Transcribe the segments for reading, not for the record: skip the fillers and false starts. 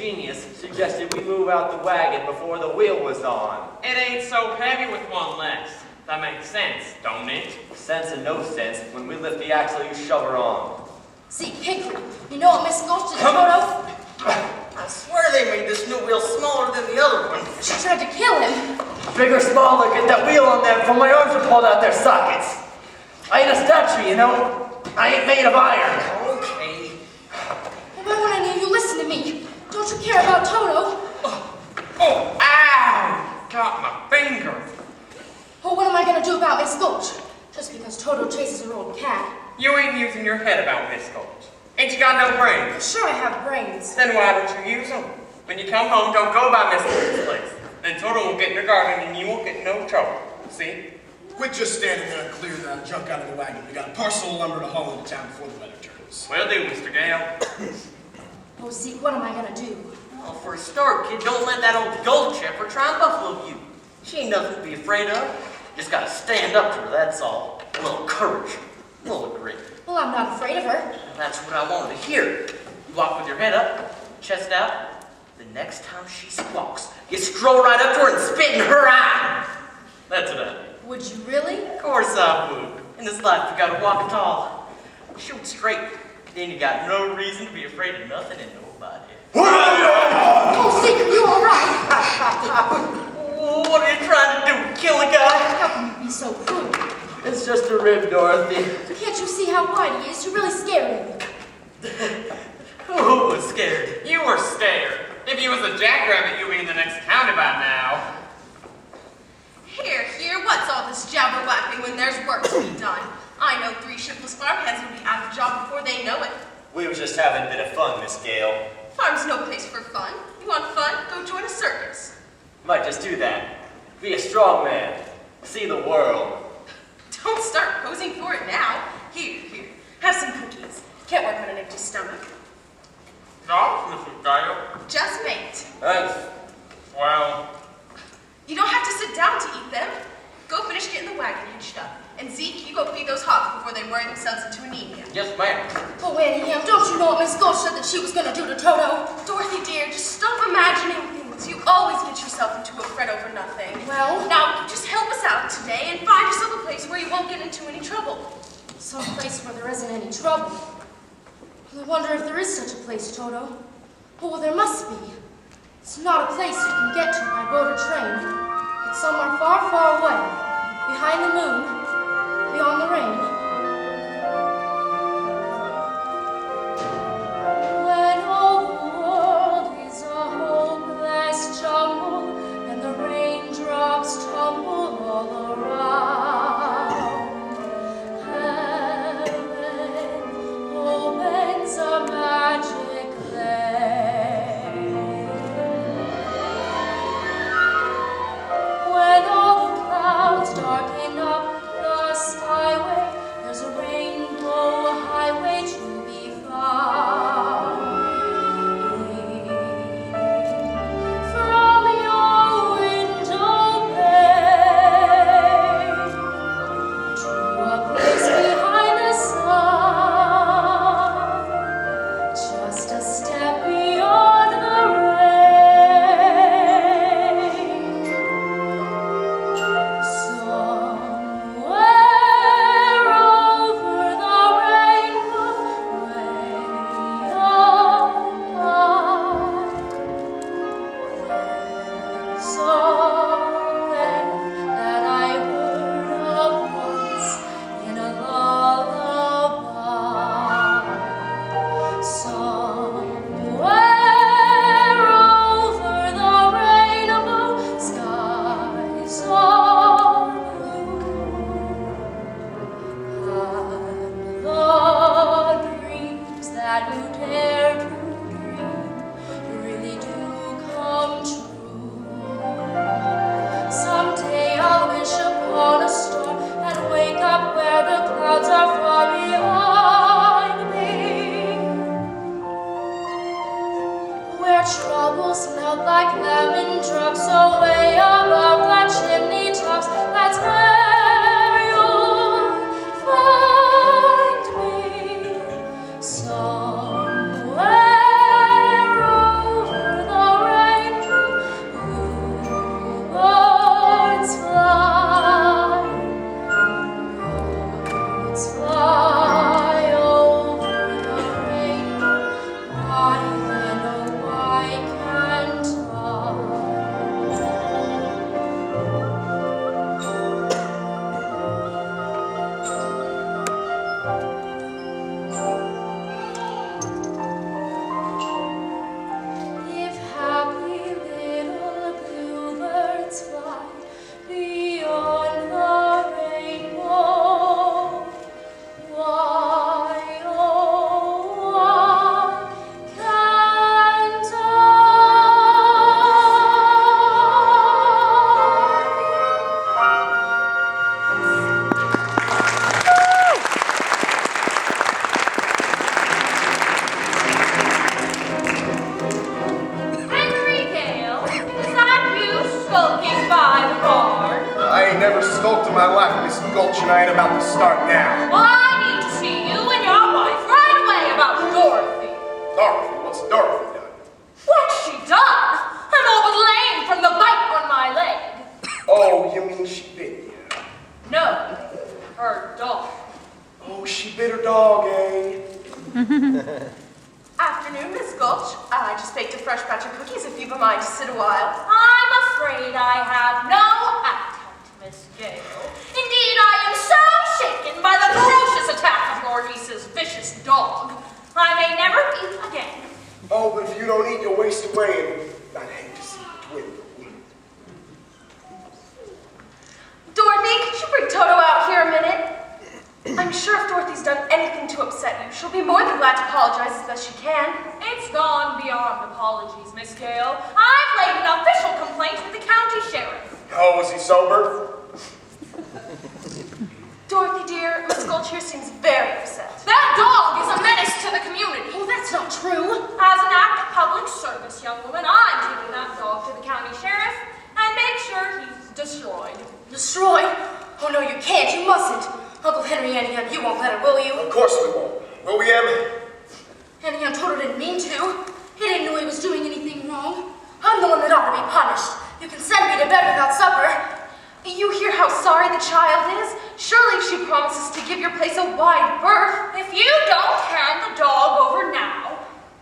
genius suggested we move out the wagon before the wheel was on. It ain't so heavy with one less. That makes sense, don't it? Sense and no sense. When we lift the axle, you shove her on. See, Hickory, you know what Miss Ghost did to Toto? I swear they made this new wheel smaller than the other one. She tried to kill him. Big or small, look at that wheel on them, for my arms are pulled out their sockets. I ain't a statue, you know. I ain't made of iron. Okay. And why won't any of you listen to me? Don't you care about Toto? Oh, ow! Got my finger. Well, what am I going to do about Miss Ghost? Just because Toto chases her old cat. You ain't using your head about Miss Ghost. Ain't you got no brains? Sure, I have brains. Then why don't you use them? When you come home, don't go by Miss Ghost's place. Then Toto will get in your garden and you won't get in no trouble. See? Quit just standing there and clear that junk out of the wagon. We got a parcel of lumber to haul into town before the weather turns. Will do, Mr. Gale. Oh, Zeke, what am I going to do? Well, for a start, kid, don't let that old gold shepherd try and buffalo you. She ain't nothing to be afraid of. Just gotta stand up to her, that's all. A little courage, a little grit. Well, I'm not afraid of her. That's what I wanted to hear. You walk with your head up, chest out. The next time she squawks, you stroll right up to her and spit in her eye. That's what I do. Would you really? Of course I would. In this life, you gotta walk tall. Shoot straight. Then you got no reason to be afraid of nothing and nobody. Oh, Zeke, are you all right? What are you trying to do? Kill a guy? How can you be so cruel? It's just a rib, Dorothy. Can't you see how wide he is? You really scared him. Who was scared? You were scared. If you was a jackrabbit, you'd be in the next county by now. Here, what's all this jabber-wapping when there's work to be done? I know 3 shiftless farmhands will be out of the job before they know it. We were just having a bit of fun, Miss Gale. Farm's no place for fun. You want fun? Go join a circus. Might just do that. Be a strong man. See the world. Don't start posing for it now. Here, have some cookies. Can't work on an empty stomach. No, Mrs. Gale. Just mate. Thanks. Well, You don't have to sit down to eat them. Go finish getting the wagon hitched up. And Zeke, you go feed those hogs before they worry themselves into anemia. Yes, ma'am. Oh, Annie, don't you know what Miss Ghost said that she was going to do to Toto? Dorothy, dear, just stop imagining things. You always get yourself into a fret over nothing. Well? Now, just help us out today and find yourself a place where you won't get into any trouble. Some place where there isn't any trouble. I wonder if there is such a place, Toto. Oh, well, there must be. It's not a place you can get to by boat or train. It's somewhere far, far away, behind the moon, beyond the rain. When all the world is a hopeless jumble, and the raindrops tumble all around, heaven opens a magic lane. When all the clouds darken up the skyway, there's a rainbow highway to be found. From your window pane to a place behind the sun, just a step beyond the rain. Somewhere over the rainbow, way up high, there's something that I heard of once in a lullaby. Somewhere over the rainbow, skies are blue, and the dreams that you dare to dream really do come true. Someday I'll wish upon a star and wake up where the clouds are far behind me, where troubles melt like lemon drops away above the chimney tops. That's where you'll find me, somewhere over and I ain't about to start now. Well, I need to see you and your wife right away about Dorothy. Dorothy? What's Dorothy done? What's she done? I'm all but lame from the bite on my leg. Oh, you mean she bit you? No, her dog. Oh, she bit her dog, eh? Afternoon, Miss Gulch. I just baked a fresh batch of cookies if you've a mind to sit a while. I'm afraid I have no appetite, Miss Gale. Indeed, I am so shaken by the ferocious attack of your niece's vicious dog. I may never eat again. Oh, but if you don't eat, you'll waste away, and I'd hate to see you dwindle. Dorothy, could you bring Toto out here a minute? I'm sure if Dorothy's done anything to upset you, she'll be more than glad to apologize as best she can. It's gone beyond apologies, Miss Gale. I've laid an official complaint with the county sheriff. Oh, was he sober? Dorothy, dear, Miss Gulch here seems very upset. That dog is a menace to the community. Oh, that's not true. As an act of public service, young woman, I'm taking that dog to the county sheriff and make sure he's destroyed. Destroy? Oh, no, you can't. You mustn't. Uncle Henry, Annie, you won't let her, will you? Of course we won't. Will we, Em? Annie, Toto didn't mean to. He didn't know he was doing anything wrong. I'm the one that ought to be punished. You can send me to bed without supper. You hear how sorry the child is? Surely she promises to give your place a wide berth. If you don't hand the dog over now,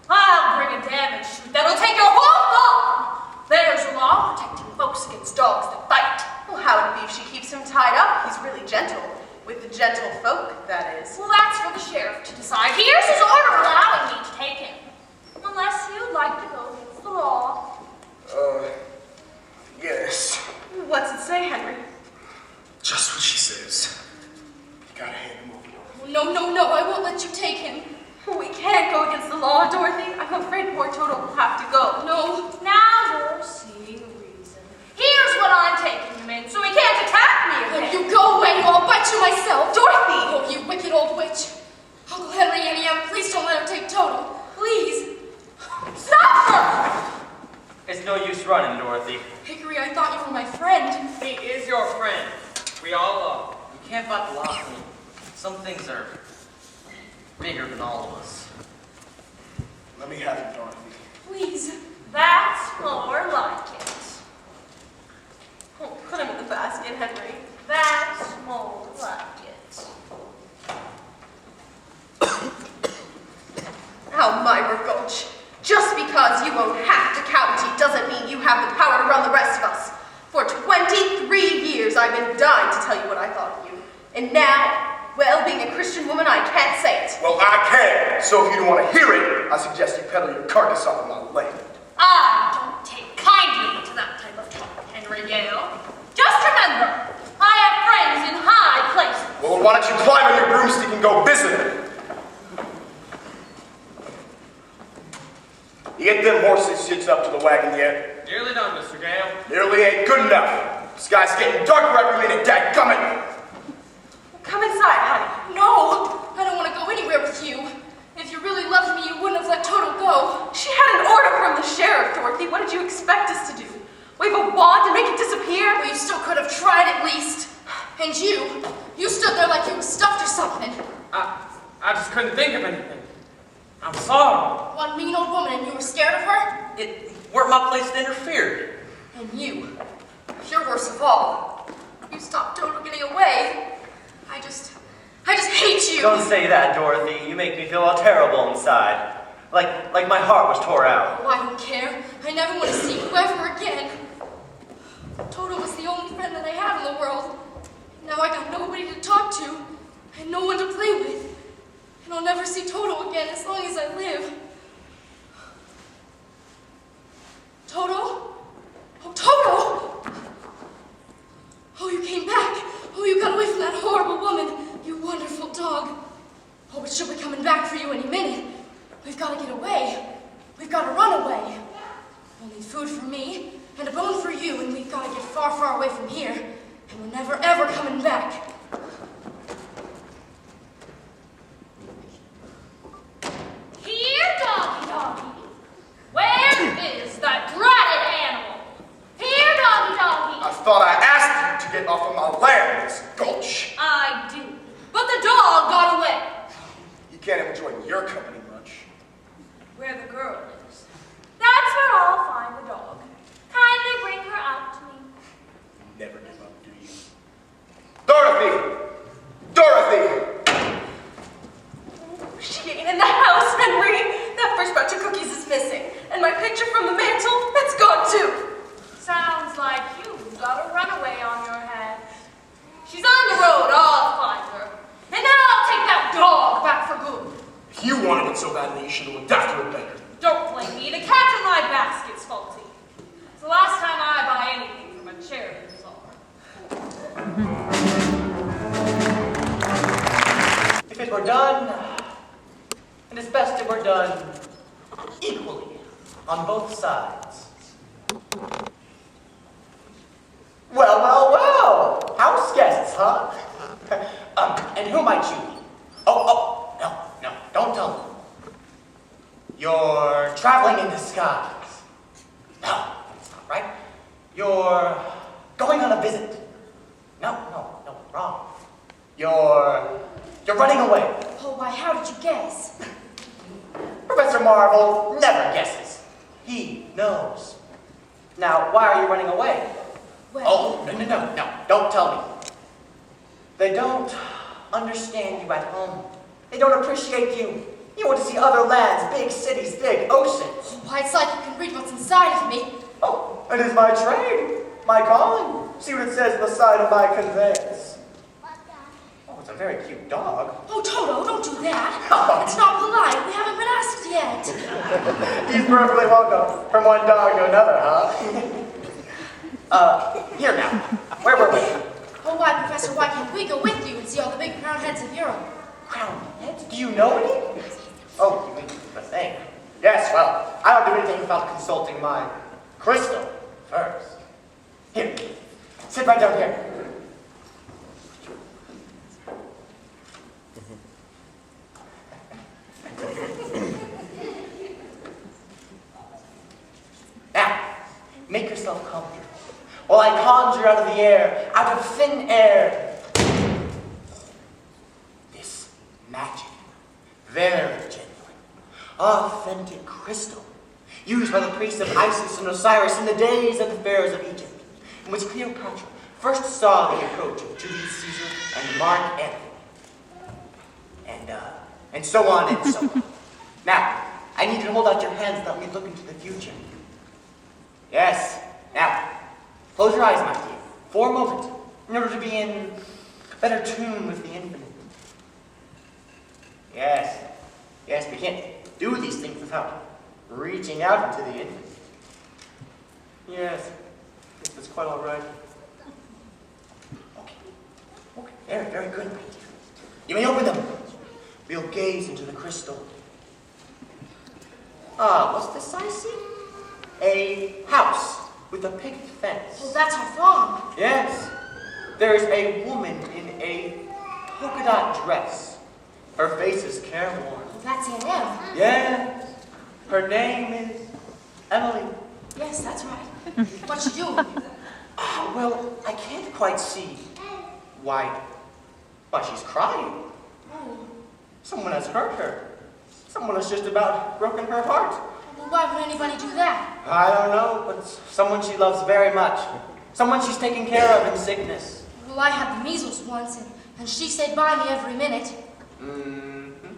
I'll bring a damage suit that'll take your whole farm. There's a law protecting folks against dogs that bite. Well, how would it be if she keeps him tied up? He's really gentle. With the gentle folk, that is. Well, that's for the sheriff to decide. Here's his order allowing me to take him. Unless you'd like to go against the law. Yes. What's it say, Henry? Just what she says. You gotta hand him over. No, no, no, I won't let you take him. We can't go against the law, Dorothy. I'm afraid poor Toto will have to go. No. Now you're seeing reason. Here's what I'm taking him in, so he can't attack me Oh, again. you go away or I'll bite you myself. Dorothy! Oh, you wicked old witch. Uncle Henry, Annie, please don't let her take Toto. Please. Stop her! It's no use running, Dorothy. Hickory, I thought you were my friend. He is your friend. We all are. You can't fight the law. Some things are bigger than all of us. Let me have it, Dorothy. Please. That's more like it. Oh, put him in the basket, Henry. That's more like it. Now, Myra Gulch, just because you own half the county doesn't mean you have the power to run the rest of us. For 23 years, I've been dying to tell you what I thought of you. And now, well, being a Christian woman, I can't say it. Well, I can. So if you don't want to hear it, I suggest you peddle your carcass off of my land. I don't take kindly to that type of talk, Henry Gale. Just remember, I have friends in high places. Well, why don't you climb on your broomstick and go visit them? You get them horses shits up to the wagon yet? Nearly done, Mr. Gale. Nearly ain't good enough. The sky's getting darker every minute, dadgummit. Come inside, honey. No, I don't want to go anywhere with you. If you really loved me, you wouldn't have let Toto go. She had an order from the sheriff, Dorothy. What did you expect us to do? Wave a wand and make it disappear? Well, you still could have tried at least. And you stood there like you were stuffed or something. I just couldn't think of anything. I'm sorry. One mean old woman and you were scared of her? It weren't my place to interfere. And you're worse of all. You stopped Toto getting away. I just hate you. Don't say that, Dorothy. You make me feel all terrible inside. Like my heart was tore out. Oh, I don't care. I never want to see you ever again. Toto was the only friend that I had in the world. Now I got nobody to talk to and no one to play with. And I'll never see Toto again as long as I live. Toto? Oh, Toto! Oh, you came back. Oh, you got away from that horrible woman. You wonderful dog. Oh, but she'll be coming back for you any minute. We've got to get away. We've got to run away. We'll need food for me and a bone for you, and we've got to get far, far away from here. And we're never, ever coming back. Here, doggy, doggy. Where is that dreaded animal? Here, doggy, doggy. I thought I asked you to get off of my land, Miss Gulch. I can't enjoy your company much. Where the girl lives. That's where I'll find the dog. Kindly bring her out to me. Never give up, do you? Dorothy! Dorothy! She ain't in the house, Henry. That first batch of cookies is missing. And my picture from the mantle, that's gone too. Sounds like you've got a runaway on your hands. She's on the road, I'll find her. And then I'll take that dog back for good. If you wanted it so badly, you should have looked after it better. Don't blame me, the catch in my basket's faulty. It's the last time I buy anything from a charity bazaar. If it were done, and it's best it were done equally on both sides. Well, well, well! House guests, huh? And who might you be? Oh, no, don't tell me. You're traveling in disguise. No, that's not right. You're going on a visit. No, wrong. You're running away. Oh, why, how did you guess? Professor Marvel never guesses. He knows. Now, why are you running away? Well, Oh, no, don't tell me. They don't understand you at home. They don't appreciate you. You want to see other lands, big cities, big oceans. why, it's like you can read what's inside of me. Oh, it is my trade, my calling. See what it says on the side of my conveyance. Oh, it's a very cute dog. Oh, Toto, don't do that. Oh. It's not polite. We haven't been asked yet. He's perfectly welcome from one dog to another, huh? Here now. Where were we? Oh, why, Professor, why can't we go with you and see all the big crowned heads of Europe? Crown heads? Do you know any? Oh, you mean the thing? Yes, well, I don't do anything without consulting my crystal first. Here, sit right down here. Now, make yourself comfortable while I conjure out of the air, out of thin air, this magic, very genuine, authentic crystal used by the priests of Isis and Osiris in the days of the pharaohs of Egypt, in which Cleopatra first saw the approach of Julius Caesar and Mark Antony, and so on and so on. Now, I need you to hold out your hands and let me look into the future. Yes. Now, close your eyes, my dear, for a moment, in order to be in better tune with the infinite. Yes, we can't do these things without reaching out into the infinite. Yes, that's quite all right. Okay, very, very good, my dear. You may open them. We'll gaze into the crystal. What's this I see? A house with a picket fence. Oh, that's our farm. Yes. There's a woman in a polka dot dress. Her face is careworn. Oh, that's Aunt Em. Yes. Her name is Emily. Yes, that's right. What's she doing? Well, I can't quite see why she's crying. Oh, Someone has hurt her. Someone has just about broken her heart. well, why would anybody do that? I don't know, but it's someone she loves very much. Someone she's taking care of in sickness. Well, I had the measles once, and she stayed by me every minute. Mm-hmm.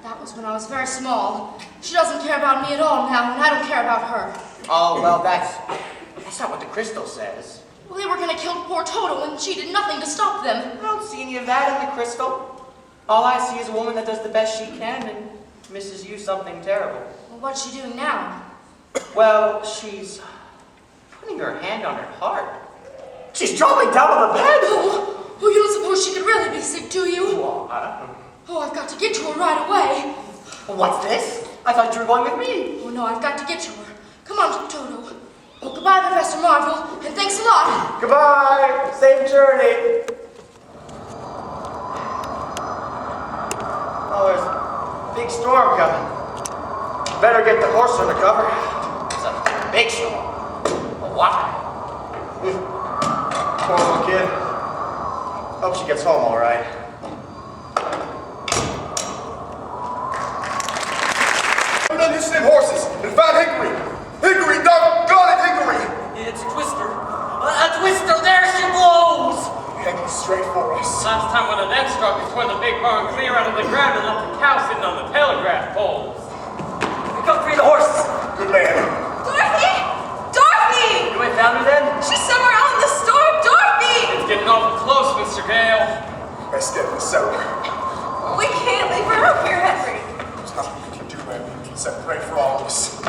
That was when I was very small. She doesn't care about me at all now, and I don't care about her. Oh, well, that's not what the crystal says. Well, they were going to kill poor Toto, and she did nothing to stop them. I don't see any of that in the crystal. All I see is a woman that does the best she can and misses you something terrible. Well, what's she doing now? Well, she's putting her hand on her heart. She's dropping down on the bed. Oh, you don't suppose she could really be sick, do you? Well, I don't know. Oh, I've got to get to her right away. What's this? I thought you were going with me. Oh, no, I've got to get to her. Come on, Toto. Oh, goodbye, Professor Marvel, and thanks a lot. Goodbye. Safe journey. Oh, there's a big storm coming. Better get the horse under cover. It's a big storm. A lot. Poor little kid. Hope she gets home all right. these same horses and find Hickory. Hickory, doggone it, Hickory! It's Twister. Twister, there she blows! Heading straight for us. Last time one of them struck, we tore the big barn clear out of the ground and left the cow sitting on the telegraph poles. Come free the horses. Good man. Dorothy! Dorothy! You went down her then? She's somewhere out in the storm! Dorothy! It's getting awful close, Mr. Gale. Best step in the cellar. We can't leave her up here, Henry. There's nothing you can do, man, except pray for all of us.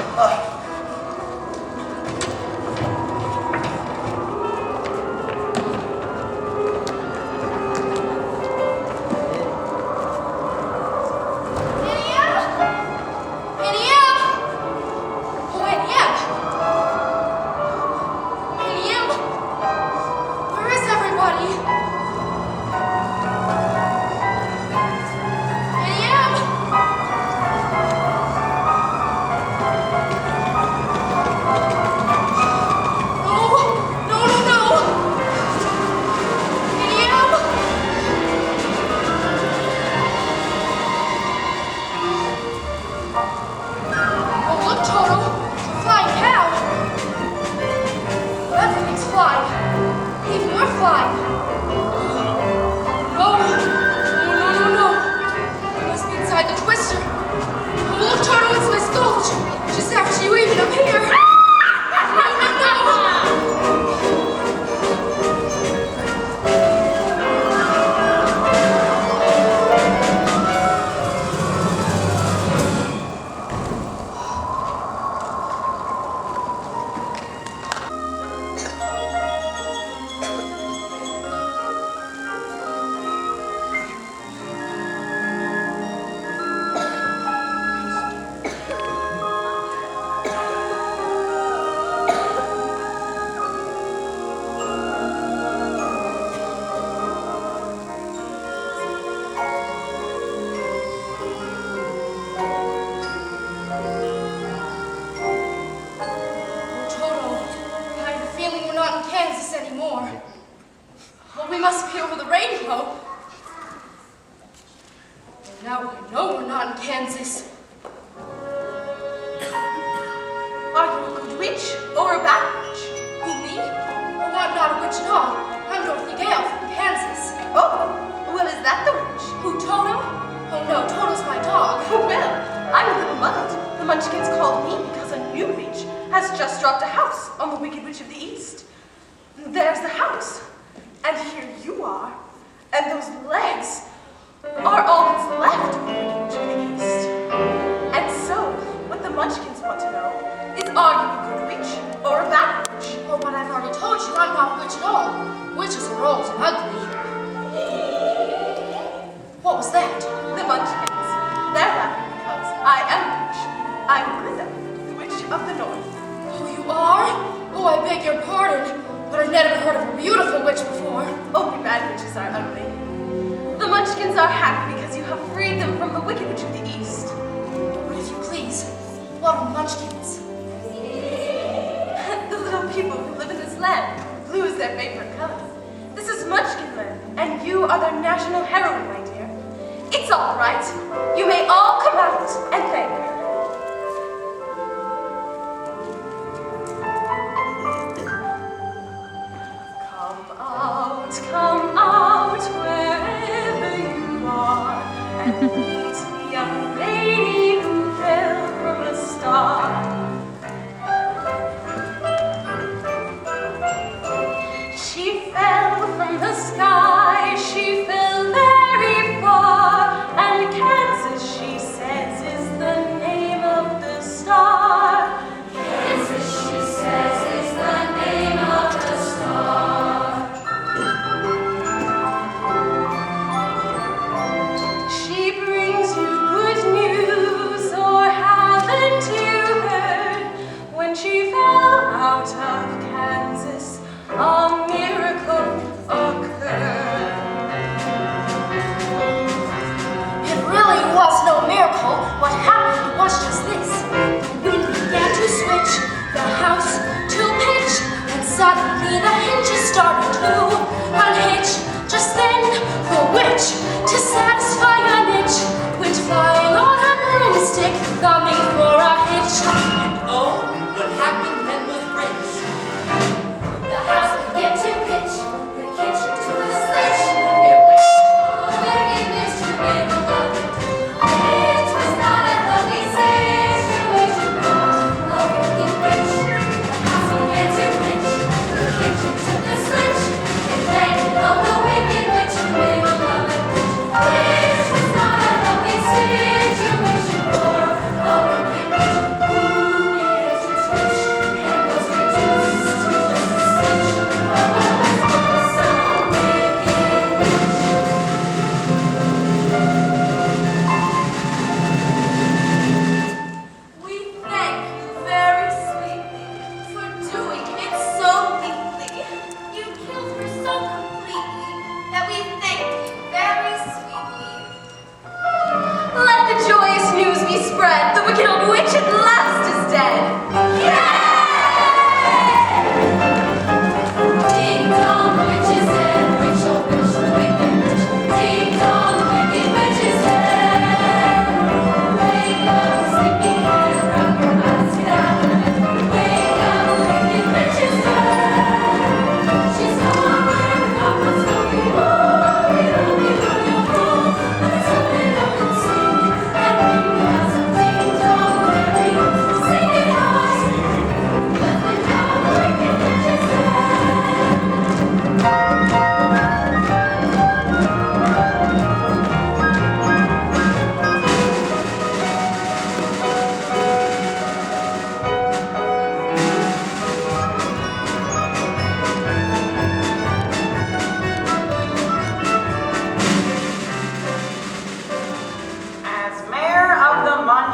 Suddenly the hinges started to unhitch. Just then the witch, to satisfy a niche, went flying on a broomstick, coming for a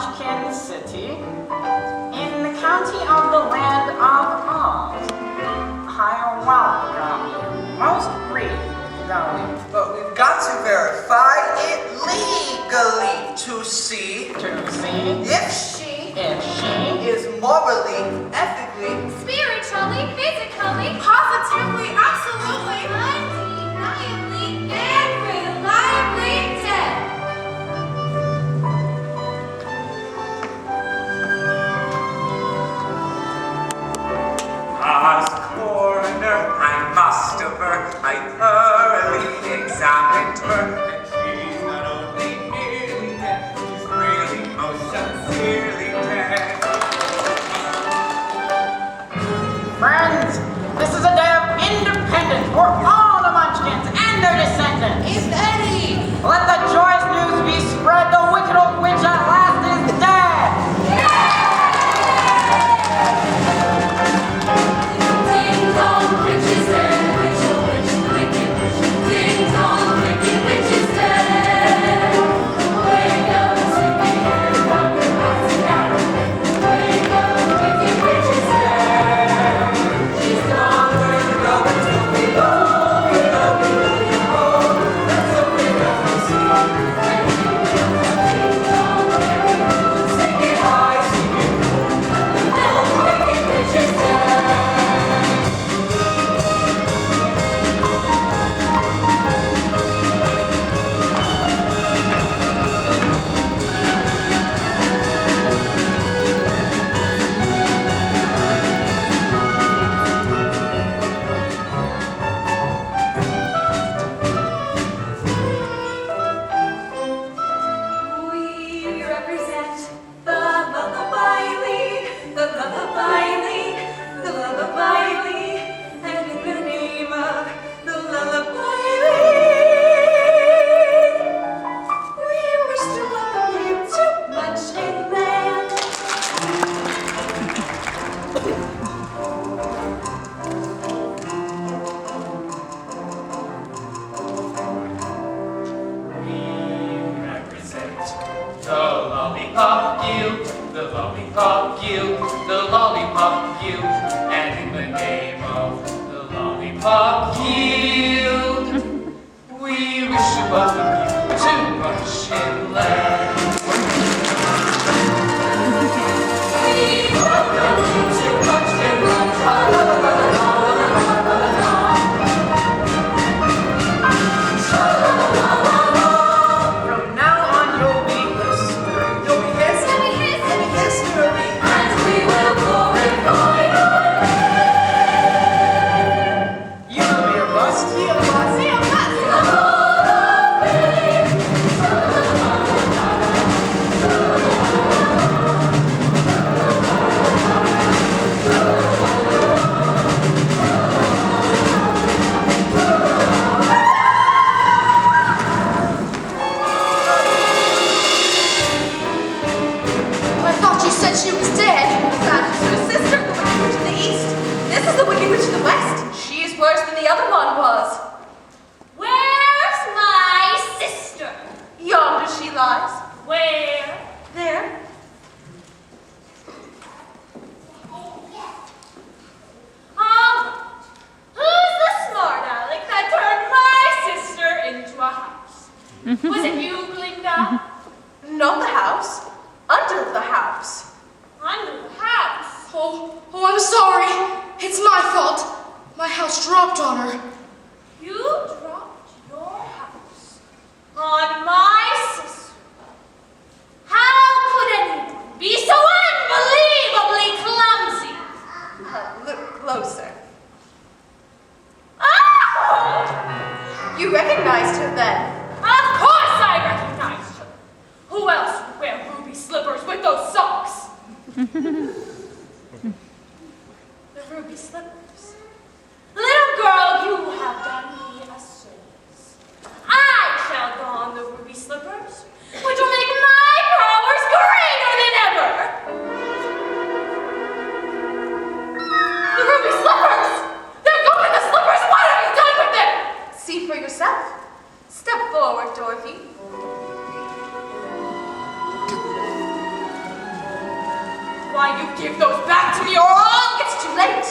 Munchkin City, in the county of the land of Oz. I welcome you most gratefully. But we've got to verify it legally to see To see if she is morally, ethically, Spiritually, physically, Positively, absolutely. undeniably, and reliably dead. As coroner, I must aver, I thoroughly examined her, and she's not only nearly dead, she's really most sincerely dead. Friends, this is a day of independence for all the Munchkins and their descendants. Is Eddie? Let the joyous news be spread. The wicked old witch at last is dead. Ding dong, witch is dead. Witch, oh witch, wicked witch. Ding dong, wicked witch is dead. Wake up, sleepyhead, rock your boxing out. Wake up, wicked witch is dead. She's gone where the robbers don't belong. Belong, belong, belong. That's what we don't see. And you don't ding dong, sing it high, sing it low. The wicked witch is dead. We represent the Lullaby League, the Lullaby League, the Lullaby League, and in the name of the Lullaby League, we wish to welcome you to Munchkin Land. Represent the Lollipop Guild, the Lollipop Guild, the Lollipop Guild, and in the name of the Lollipop Guild, we wish to welcome you to Munchkin Land. We welcome you to Munchkin Land. from now on you'll be history. You'll be history. You'll be history. And we will glorify You will be a bust. Be a bust. Be a bust. the Hall of Fame. I thought you said she was dead. That is her sister, the Wicked Witch in the east. This is the Wicked Witch in the west. She is worse than the other one was. Where's my sister? Yonder she lies. Where? There. Who's the smart aleck that turned my sister into a house? Was it you, Glinda? Not the house. Under the house. Under the house. Oh, I'm sorry. It's my fault. My house dropped on her. You dropped your house on my sister. How could anyone be so unbelievably clumsy? Look closer. Oh! You recognized her then. Of course I recognized her. Who else would wear ruby slippers with those socks? The ruby slippers. Little girl, you have done me a service. I shall don the ruby slippers, which will make my powers greater than ever. The ruby slippers! They're going, the slippers! What have you done with them? See for yourself. Step forward, Dorothy. why you give those back to me or I'll... It's too late.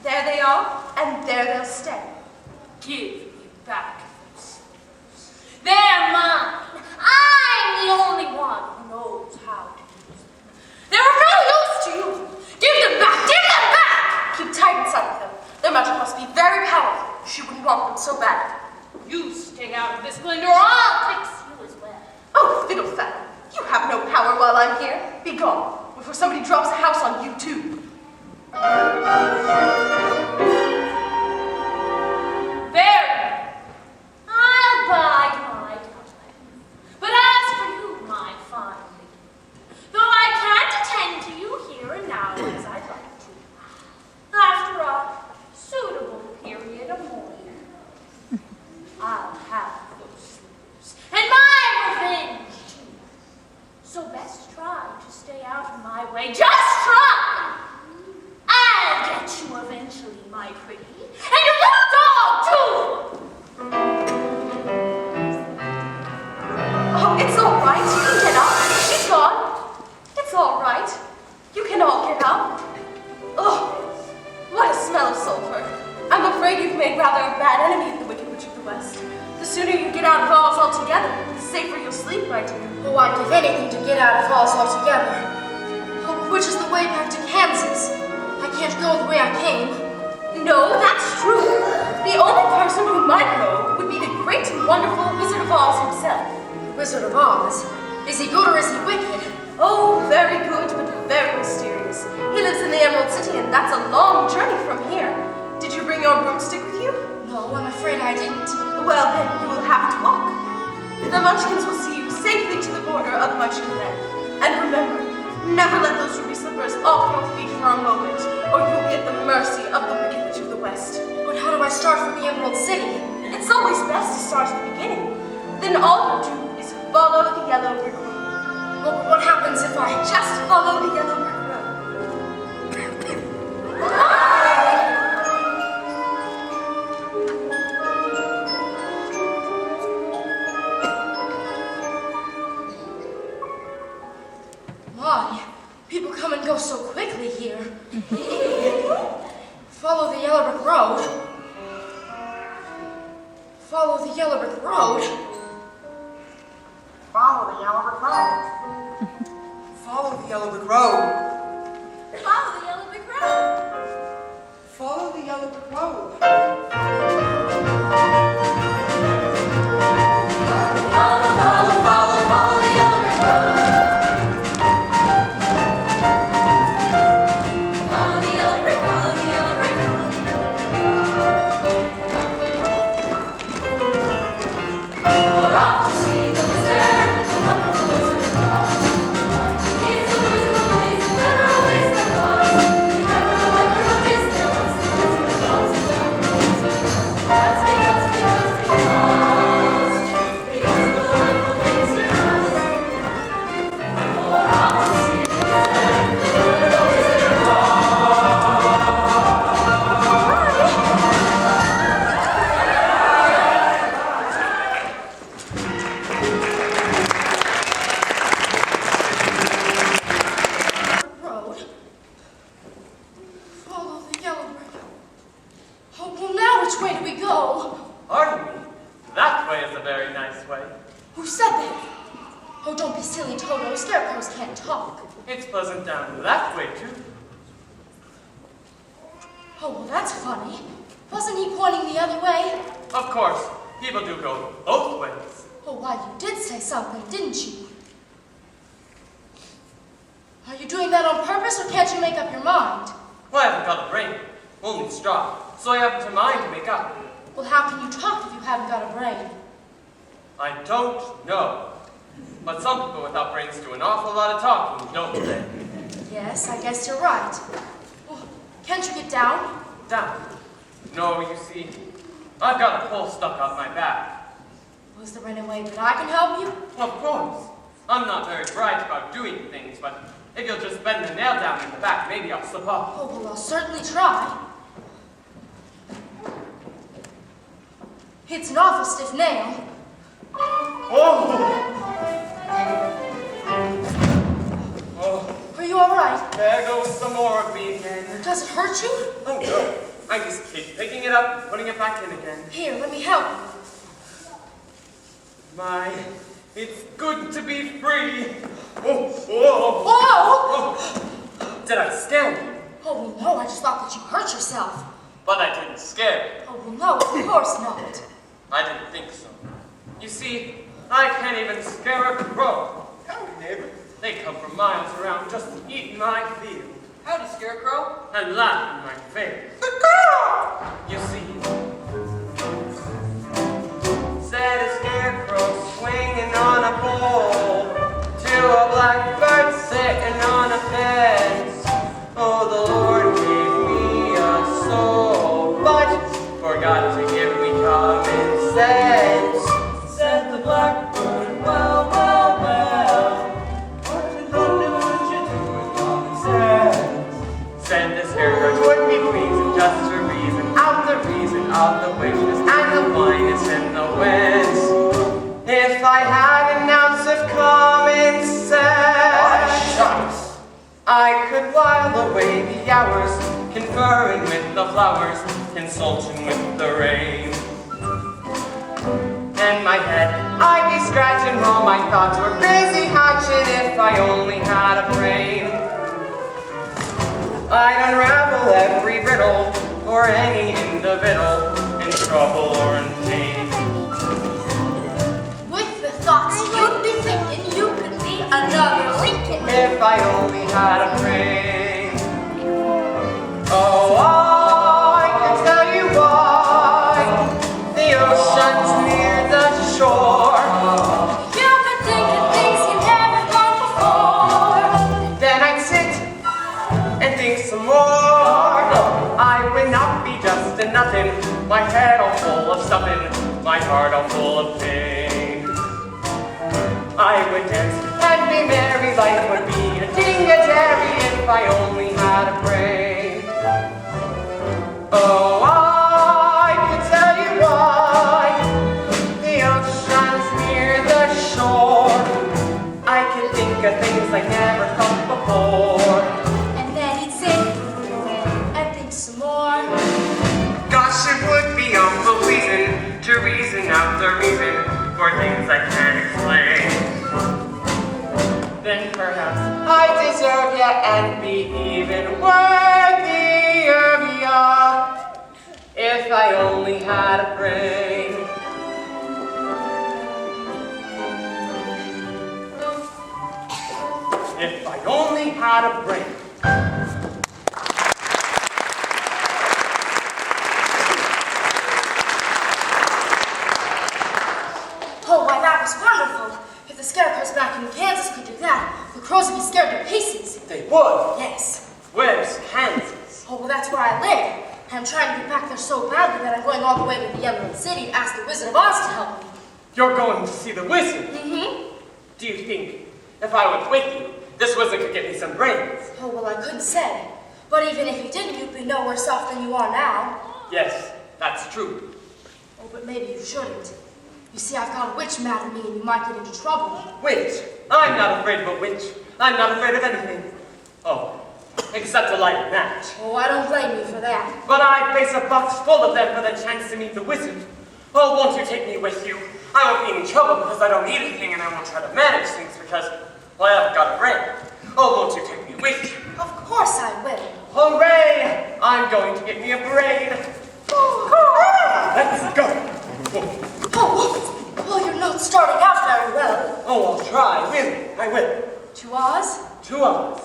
There they are, and there they'll stay. Give me back those slivers. They're mine. I'm the only one who knows how to use them. They're of no use to you. Give them back. Give them back. Keep tight inside of them. Their magic must be very powerful. She wouldn't want them so bad. You stay out of this, Glinda, or I'll fix you as well. Oh, fiddle faddle. You have no power while I'm here. Be gone, before somebody drops a house on you, too. Very. I'll bide my time. But as for you, my fine lady, though I can't attend to you here and now as I'd like to, after a suitable period of mourning, I'll have those slivers and my revenge too. So best try to stay out of my way. Just try! I'll get you eventually, my pretty. And your little dog, too! Oh, it's all right. You can get up. She's gone. It's all right. You can all get up. Oh, what a smell of sulfur. I'm afraid you've made rather a bad enemy of the Wicked Witch of the West. The sooner you get out of Oz altogether, the safer you'll sleep, my dear. Oh, I'd give anything to get out of Oz altogether. Oh, which is the way back to Kansas? I can't go the way I came. No, that's true. The only person who might know would be the great and wonderful Wizard of Oz himself. Wizard of Oz? Is he good or is he wicked? Oh, very good, but very mysterious. He lives in the Emerald City, and that's a long journey from here. Did you bring your broomstick with you? No, I'm afraid I didn't. Well, then you will have to walk. The Munchkins will see you safely to the border of Munchkin Land. And remember, never let those ruby slippers off your feet for a moment, or you'll get the mercy of the Wicked Witch of the West. But how do I start from the Emerald City? It's always best to start at the beginning. Then all you do is follow the yellow brick road. But what happens if I... Just follow the yellow brick road. My, people come and go so quickly here. Follow the yellow brick road. Follow the yellow brick road. Follow the yellow brick road. Follow the yellow brick road. Follow the yellow brick road. Follow the yellow brick road. Follow the yellow brick road. Follow the yellow brick, follow the yellow brick road. We're off to see the wizard, the wonderful Wizard of Oz. He's a wizard, he's a literal Wizard of Oz. Remember the wonder of his skills, the Wizard of Oz is our Wizard of Oz. Because of the wonderful things he does. We're off to see the wizard, the literal Wizard of Oz. Road. Follow the yellow brick. Oh, well, now which way do we go? Pardon me. That way is a very nice way. Who said that? Oh, don't be silly, Toto. Scarecrows can't talk. It's pleasant down that way, too. Oh, well, that's funny. Wasn't he pointing the other way? Of course, people do go both ways. Oh, why, you did say something, didn't you? Are you doing that on purpose, or can't you make up your mind? Well, I haven't got a brain, only straw, so I haven't a mind to make up. Well, how can you talk if you haven't got a brain? I don't know. But some people without brains do an awful lot of talking, don't they? Yes, I guess you're right. Well, can't you get down? Down. No, you see, I've got a pole stuck on my back. Was there any way that I can help you? Of course. I'm not very bright about doing things, but if you'll just bend the nail down in the back, maybe I'll slip off. Oh, well, I'll certainly try. It's an awful stiff nail. Oh! Oh! Are you you all right? There goes some more of me again. Does it hurt you? Oh no, I just keep picking it up and putting it back in again. Here, let me help you. My, it's good to be free. Oh. Oh! Did I scare you? Oh, well, no, I just thought that you hurt yourself. But I didn't scare you. Oh, well, no, of course not. I didn't think so. You see, I can't even scare a crow. Howdy, neighbor. They come from miles around just to eat in my field. Howdy, Scarecrow. And laugh in my face. You see, said a scarecrow swinging on a pole to a blackbird sitting on a fence. Oh, the Lord gave me a soul, but forgot to give me common sense. Said the blackbird, well, well, well, what in thunder would you do with common sense? Said the scarecrow would be pleased just to reason out the reason of the wishes and the blindness and the winds. If I had an ounce of common sense, I could while away the hours, conferring with the flowers, consulting with the rain. And my head, I'd be scratching while my thoughts were busy hatching if I only had a brain. I'd unravel every riddle for any individual in trouble or in pain. With the thoughts you'd be thinking, you could be another Lincoln. If I only had a brain. Oh, I can tell you why the ocean's near the shore. You could think of things you've never thought before. Then I'd sit and think some more. I would not be just a nothing, my head all full of something, my heart all full of pain. I would dance and be merry, life would be a ding-a-dairy if I only had a brain. Oh, I can tell you why the ocean's near the shore. I can think of things I never thought before. And then he'd sit and think some more. Gosh, it would be unpleasing to reason out the reason for things I can't explain. Then perhaps I deserve ya and be even worthy of ya if I only had a brain. If I only had a brain. Oh, why, that was wonderful. If the scarecrows back in Kansas could do that, the crows would be scared to pieces. They would. Yes. Where's Kansas? Oh, well, that's where I live. And I'm trying to get back there so badly that I'm going all the way to the Emerald City to ask the Wizard of Oz to help me. You're going to see the wizard? Mm-hmm. Do you think if I went with you, this wizard could get me some brains? Oh, well, I couldn't say. But even if you didn't, you'd be no worse off than you are now. Yes, that's true. Oh, but maybe you shouldn't. You see, I've got a witch mad at me and you might get into trouble. Witch? I'm not afraid of a witch. I'm not afraid of anything. Oh, except a light match. Oh, I don't blame you for that. But I'd face a box full of them for the chance to meet the wizard. Oh, won't you take me with you? I won't be in trouble because I don't need anything and I won't try to manage things because, well, I've got a brain. Oh, won't you take me with you? Of course I will. Hooray! I'm going to get me a brain. Let's go. Oh, well, you're not starting out very well. Oh, I'll try, really. I will. To Oz? To Oz.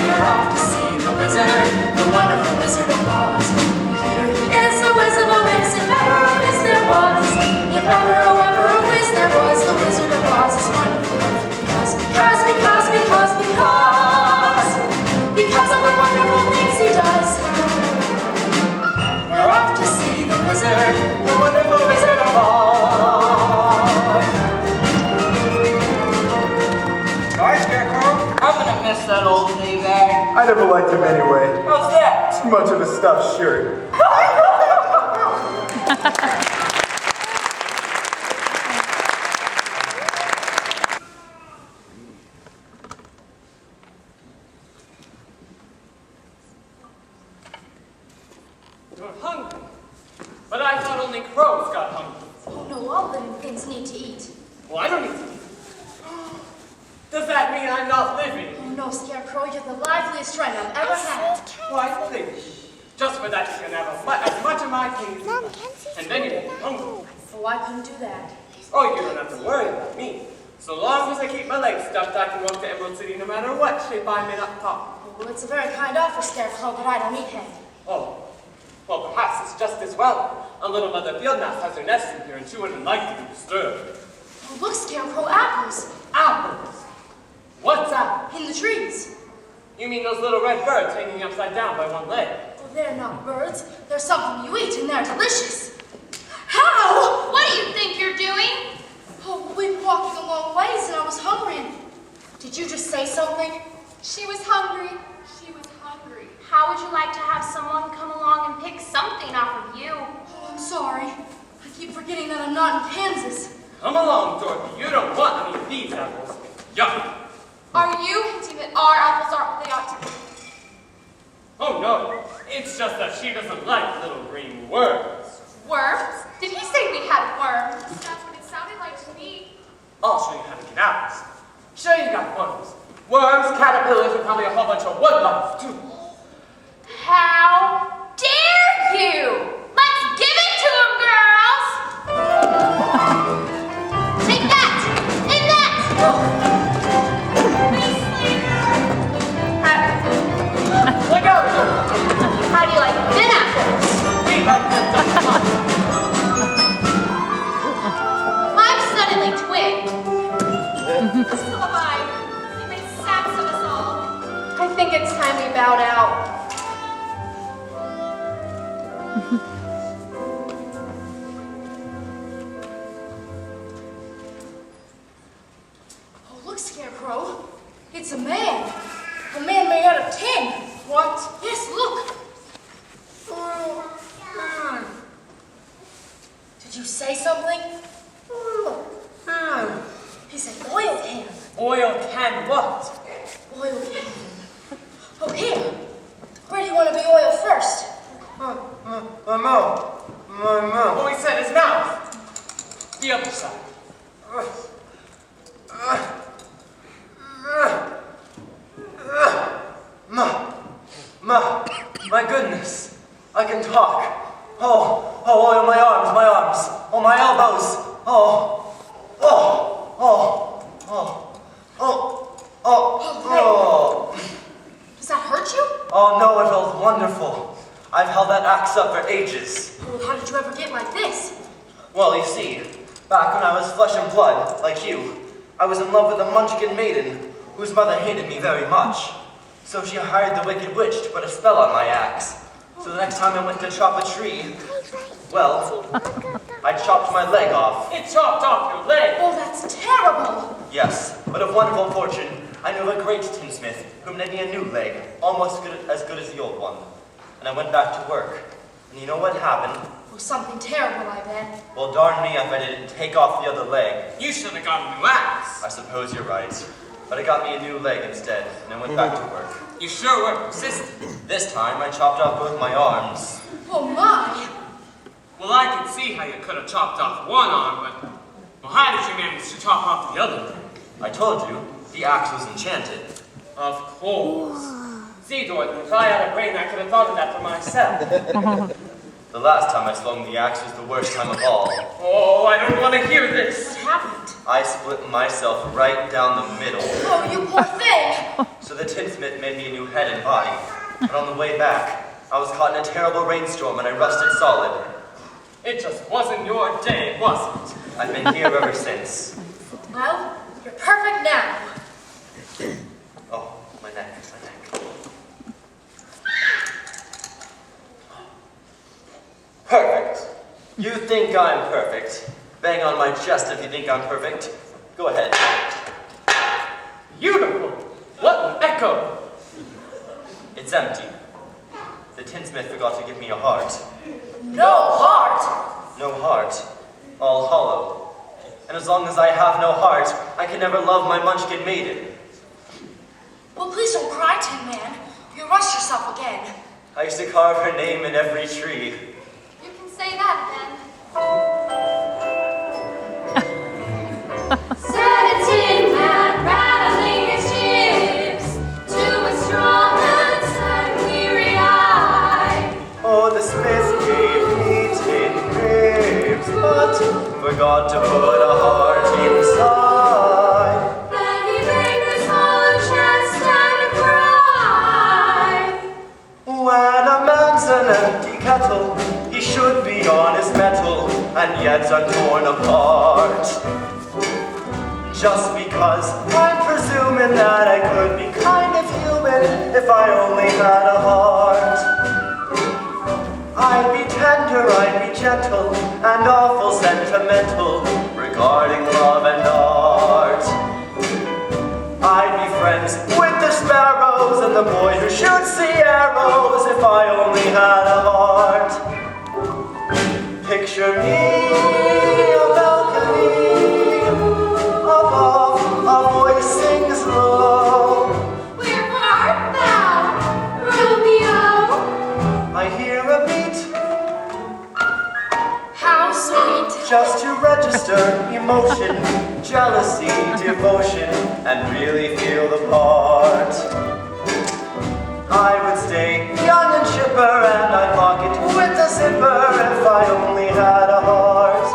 We're off to see the wizard, the wonderful Wizard of Oz. Here he is, the Wizard of Oz, if ever a wiz there was. If ever a wiz there was, the Wizard of Oz is wonderful. Because of the wonderful things he does. We're off to see the wizard, the wonderful Wizard of Oz. Bye, Scarecrow. I'm gonna miss that old day bag. I never liked him anyway. How's that? Too much of a stuffed shirt. things need to eat. Well, I don't need to eat. Does that mean I'm not living? Oh no, Scarecrow, you're the liveliest friend I've ever had. Why, please. Just for that, you can have as much of my cake as you like. And then you won't be hungry. Oh, I couldn't do that. Oh, you don't have to worry about me. So long as I keep my legs stuffed, I can walk to Emerald City no matter what shape I'm in up top. Well, it's a very kind offer, Scarecrow, but I don't eat hay. Oh, well, perhaps it's just as well. A little mother field mouse has her nest in here, and she wouldn't like to be disturbed. Oh, look, Scarecrow, apples. Apples? What's that? In the trees. You mean those little red birds hanging upside down by one leg? Well, they're not birds. They're something you eat, and they're delicious. How? What do you think you're doing? Oh, we've been walking a long ways, and I was hungry. Did you just say something? She was hungry. She was hungry. How would you like to have someone come along and pick something off of you? Oh, I'm sorry. I keep forgetting that I'm not in Kansas. Come along, Dorothy. You don't want any of these apples. Yuck. Are you hinting that our apples aren't what they ought to be? Oh, no. It's just that she doesn't like little green worms. Worms? Did he say we had worms? That's what it sounded like to me. I'll show you how to get apples. Sure, you got worms. Worms, caterpillars, and probably a whole bunch of woodlice, too. How dare you! Let's give it to him, girls! Take that! And that! Look out! How do you like thin apples? We like them. I've suddenly twigged. So have I. They made sacks of us all. I think it's time we bowed out. Oh, look, Scarecrow. It's a man. A man made out of tin. What? Yes, look. Did you say something? He said oil can. Oil can what? Oil can. Oh, here. Where do you want to be oiled first? My mouth. My mouth. Oh, he said his mouth. The other side. My goodness, I can talk. Oh, my arms, oh, my elbows, Does that hurt you? Oh no, it felt wonderful. I've held that axe up for ages. Well, how did you ever get like this? Well, you see, back when I was flesh and blood, like you, I was in love with a Munchkin maiden whose mother hated me very much. So she hired the Wicked Witch to put a spell on my axe. So the next time I went to chop a tree, well, I chopped my leg off. It chopped off your leg. Oh, that's terrible. Yes, but of wonderful fortune, I knew of a great tinsmith who made me a new leg, almost as good as the old one. And I went back to work. And you know what happened? Oh, something terrible, I bet. Well, darn me if I didn't take off the other leg. You should have gotten a new axe. I suppose you're right. But I got me a new leg instead, and I went back to work. You sure were persistent. This time, I chopped off both my arms. Oh, my. Well, I can see how you could have chopped off one arm, but well, how did you manage to chop off the other? I told you, the axe was enchanted. Of course. See, Dorothy, if I had a brain, I could have thought of that for myself. The last time I swung the axe was the worst time of all. Oh, I don't want to hear this. What happened? I split myself right down the middle. Oh, you poor thing. So the tinsmith made me a new head and body. But on the way back, I was caught in a terrible rainstorm and I rusted solid. It just wasn't your day, was it? I've been here ever since. Well, you're perfect now. Oh, my neck, my neck. Perfect. You think I'm perfect. Bang on my chest if you think I'm perfect. Go ahead. Beautiful. What an echo. It's empty. The tinsmith forgot to give me a heart. No heart. No heart. All hollow. And as long as I have no heart, I can never love my Munchkin maiden. Well, please don't cry, Tin Man. You'll rush yourself again. I used to carve her name in every tree. You can say that then. are torn apart. Just because I'm presuming that I could be kind of human if I only had a heart. I'd be tender, I'd be gentle, and awful sentimental regarding love and art. I'd be friends with the sparrows and the boy who shoots the arrows if I only had a heart. Picture me a balcony above, a voice sings low. Where art thou, Romeo? I hear a beat How sweet. just to register emotion, jealousy, devotion, and really feel the part. I would stay young and chipper, and I'd lock it with a zipper if I only had a heart.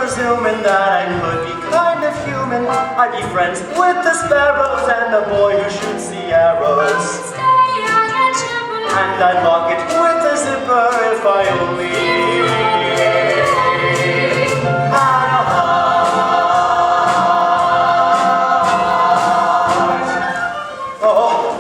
Presuming that I could be kind of human, I'd be friends with the sparrows and the boy who shoots the arrows. And I'd lock it with a zipper if I only had a heart. Oh.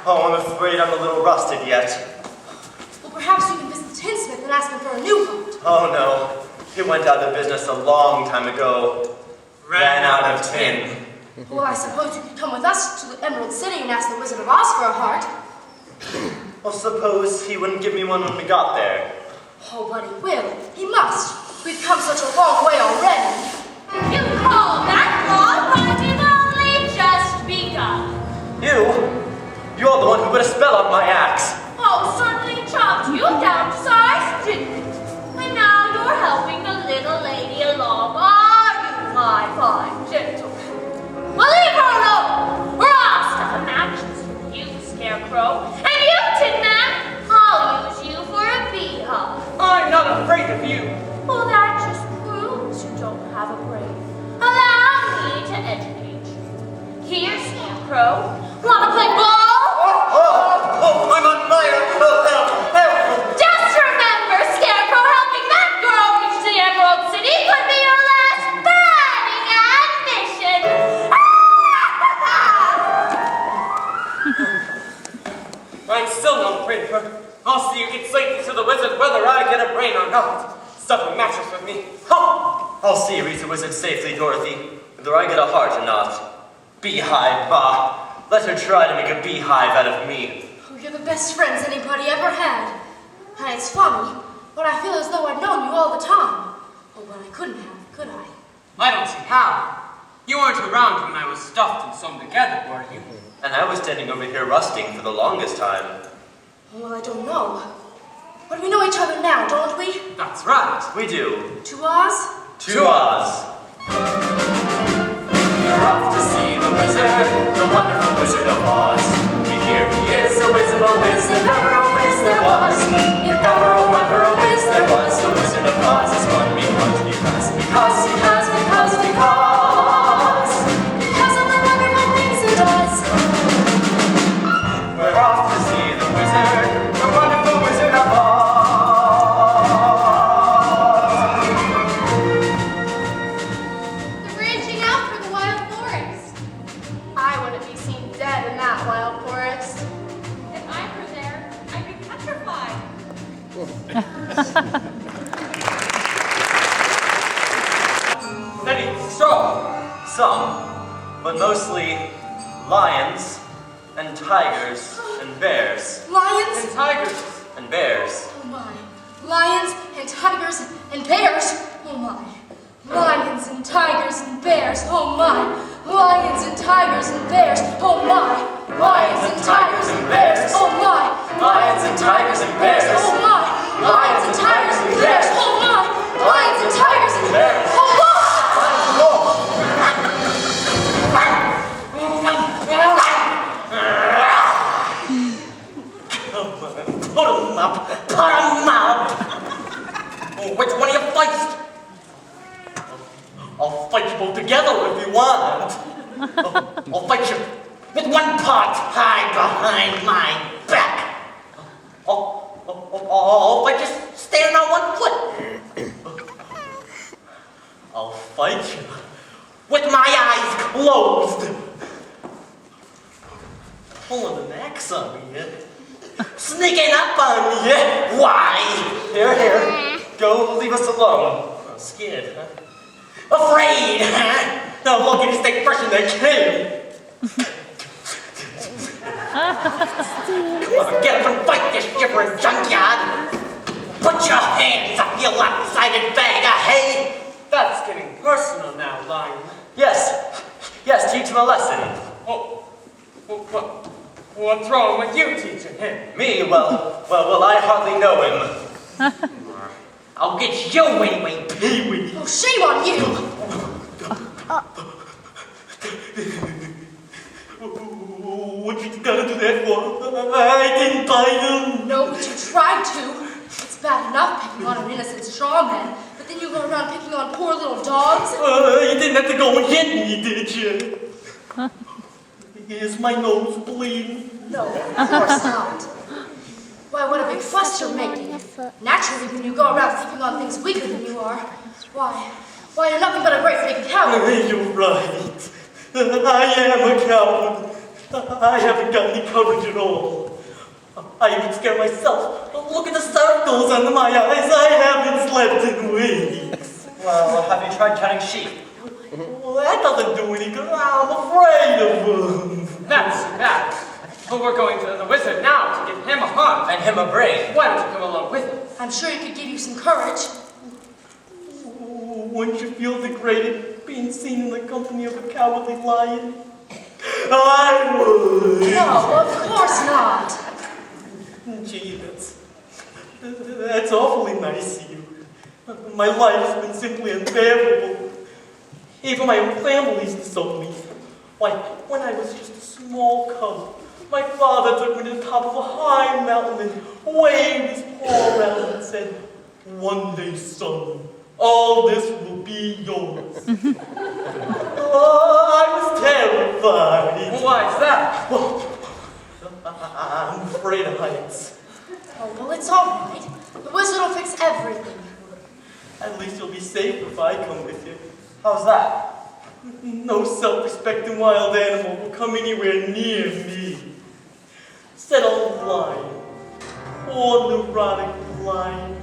Oh, I'm afraid I'm a little rusted yet. Well, perhaps you can visit the tinsmith and ask him for a new boat. Oh no, he went out of business a long time ago. Ran out of tin. Well, I suppose you could come with us to the Emerald City and ask the Wizard of Oz for a heart. Well, suppose he wouldn't give me one when we got there. Oh, but he will. He must. We've come such a long way already. You call that long, but we've only just begun. You're the one who put a spell on my axe. Oh, suddenly chopped you down to size, didn't it? And now you're helping the little lady along, are you, my fine gentleman? Well, leave her alone, or I'll start matches with you, Scarecrow. And you, Tin Man, I'll use you for a beehive. I'm not afraid of you. Well, that just proves you don't have a brain. Allow me to educate you. Here, Scarecrow, wanna play ball? Oh, I'm on fire! Help! Just remember, Scarecrow, helping that girl reach the Emerald City could be your last burning ambition. I'm still not afraid of her. I'll see you get safely to the wizard whether I get a brain or not. Stuff a mattress with me. Huh? I'll see you reach the wizard safely, Dorothy, whether I get a heart or not. Beehive, bah! Let her try to make a beehive out of me. Oh, you're the best friends anybody ever had. And it's funny, but I feel as though I'd known you all the time. Oh, but I couldn't have, could I? I don't see how. You weren't around when I was stuffed and sewn together, were you? And I was standing over here rusting for the longest time. Oh, well, I don't know. But we know each other now, don't we? That's right. We do. To Oz? To Oz. We're off to see the wizard, the wonderful Wizard of Oz. We hear he is a wizard, a wizard, never a wizard was. If ever a Some, but mostly lions and tigers and bears Lions? And tigers. and bears. Oh my. Lions and tigers and bears? Oh my. Lions and tigers and bears? Oh my. Lions and tigers and bears? Oh my. Lions and tigers and bears? Oh my. Lions and tigers and bears. Oh my. Lions and tigers and bears? Oh my. Lions and tigers and bears? Oh my. Put 'em up! Put 'em up! Which one of you fights? I'll fight you both together if you want. I'll fight you with one paw tied behind my back. I'll fight you standing on one foot. I'll fight you with my eyes closed. Pulling an axe on me, yeah? Sneaking up on me, yeah? Why? Here. Go, leave us alone. I'm scared, huh? Afraid, huh? Now lucky to stay fresh in the cave. Come on, get up and fight this gibbering junkyard. Put your hands up, you lopsided bag of hay. That's getting personal now, Lion. Yes, teach him a lesson. What's wrong with you teaching him? Me? Well, I hardly know him. I'll get you anyway, Pee-wee. Oh, shame on you. What you gotta do that for? I didn't bite him. No, but you tried to. It's bad enough picking on an innocent straw man, but then you go around picking on poor little dogs. You didn't have to go and hit me, did you? Is my nose bleeding? No, of course not. Why, what a big fuss you're making. Naturally, when you go around picking on things weaker than you are, why, you're nothing but a great big coward. You're right. I am a coward. I haven't got any courage at all. I even scare myself. Look at the circles under my eyes. I haven't slept in weeks. Well, have you tried counting sheep? Well, that doesn't do any good. I'm afraid of them. That's bad. But we're going to the wizard now to give him a hunt. And him a brain. Why don't you come along with us? I'm sure he could give you some courage. Wouldn't you feel degraded being seen in the company of a cowardly lion? I would. No, of course not. Gee, that's awfully nice of you. My life has been simply unbearable. Even my own family disowned me. Why, when I was just a small cub, my father took me to the top of a high mountain and waved his paw around and said, "One day, son, all this will be yours." I was terrified. Why is that? Well, I'm afraid of heights. Oh, well, it's all right. The wizard will fix everything. At least you'll be safe if I come with you. How's that? No self-respecting wild animal will come anywhere near me. Said a lion, poor neurotic lion,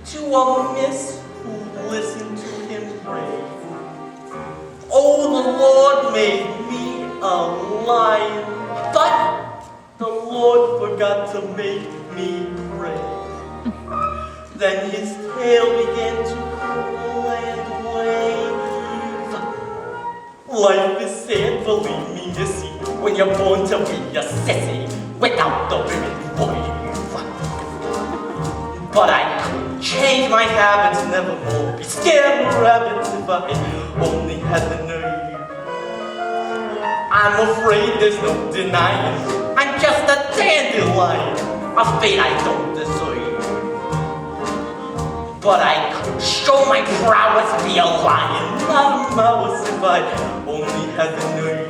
to a miss who listened to him pray. Oh, the Lord made me a lion, but the Lord forgot to make me pray. Then his tail began to curl and wave. Life is sad, believe me, missy, when you're born to be a sissy without the women wave. But I could change my habits, never more be scared of rabbits if I only had the nerve. I'm afraid there's no denying, I'm just a dandelion, a fate I don't deserve. But I could show my prowess, be a lion, not a mouse, if I only had the nerve.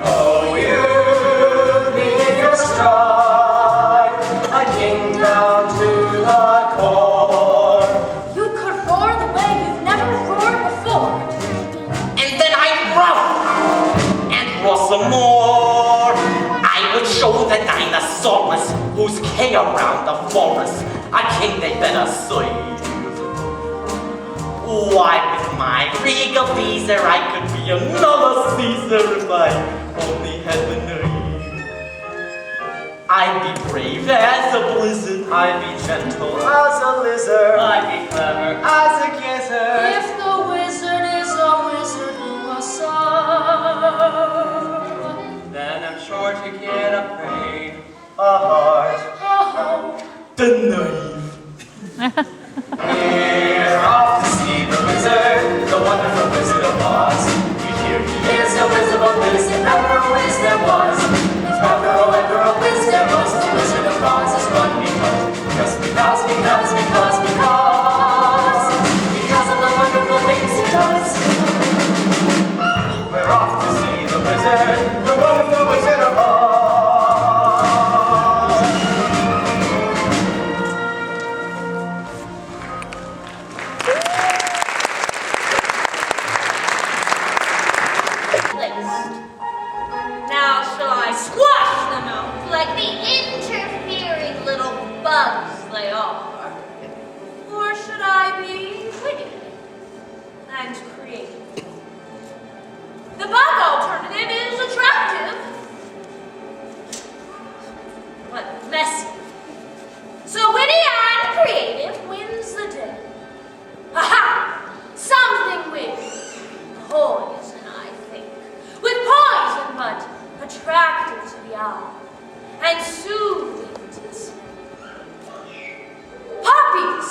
Oh, you need your stride. I came down to the core. You could roar the way you've never roared before. And then I'd roar, and roar some more. I would show the dinosaurs who's king around the forest, a king they better serve. Why, with my regal Caesar, I could be another Caesar if I only had the nerve. I'd be brave as a blizzard, I'd be gentle as a lizard, I'd be clever as a gizzard. If the wizard is a wizard who must serve, Then I'm sure to get a brain. A heart, oh, the naive. We're off to see the wizard, the wonderful Wizard of Oz. You hear he is a wizard of Oz, if ever a wiz there was. If ever a wiz there was, the Wizard of Oz is one because of the wonderful things he does. We're off to see the wizard, the wonderful Wizard of Oz. Now shall I squash them out like the interfering little bugs they are? Or should I be witty and creative? The bug alternative is attractive, but messy. So witty and creative wins the day. Aha! Something with poison, I think. With poison, but attractive to the eye and soothing to the smell. Poppies!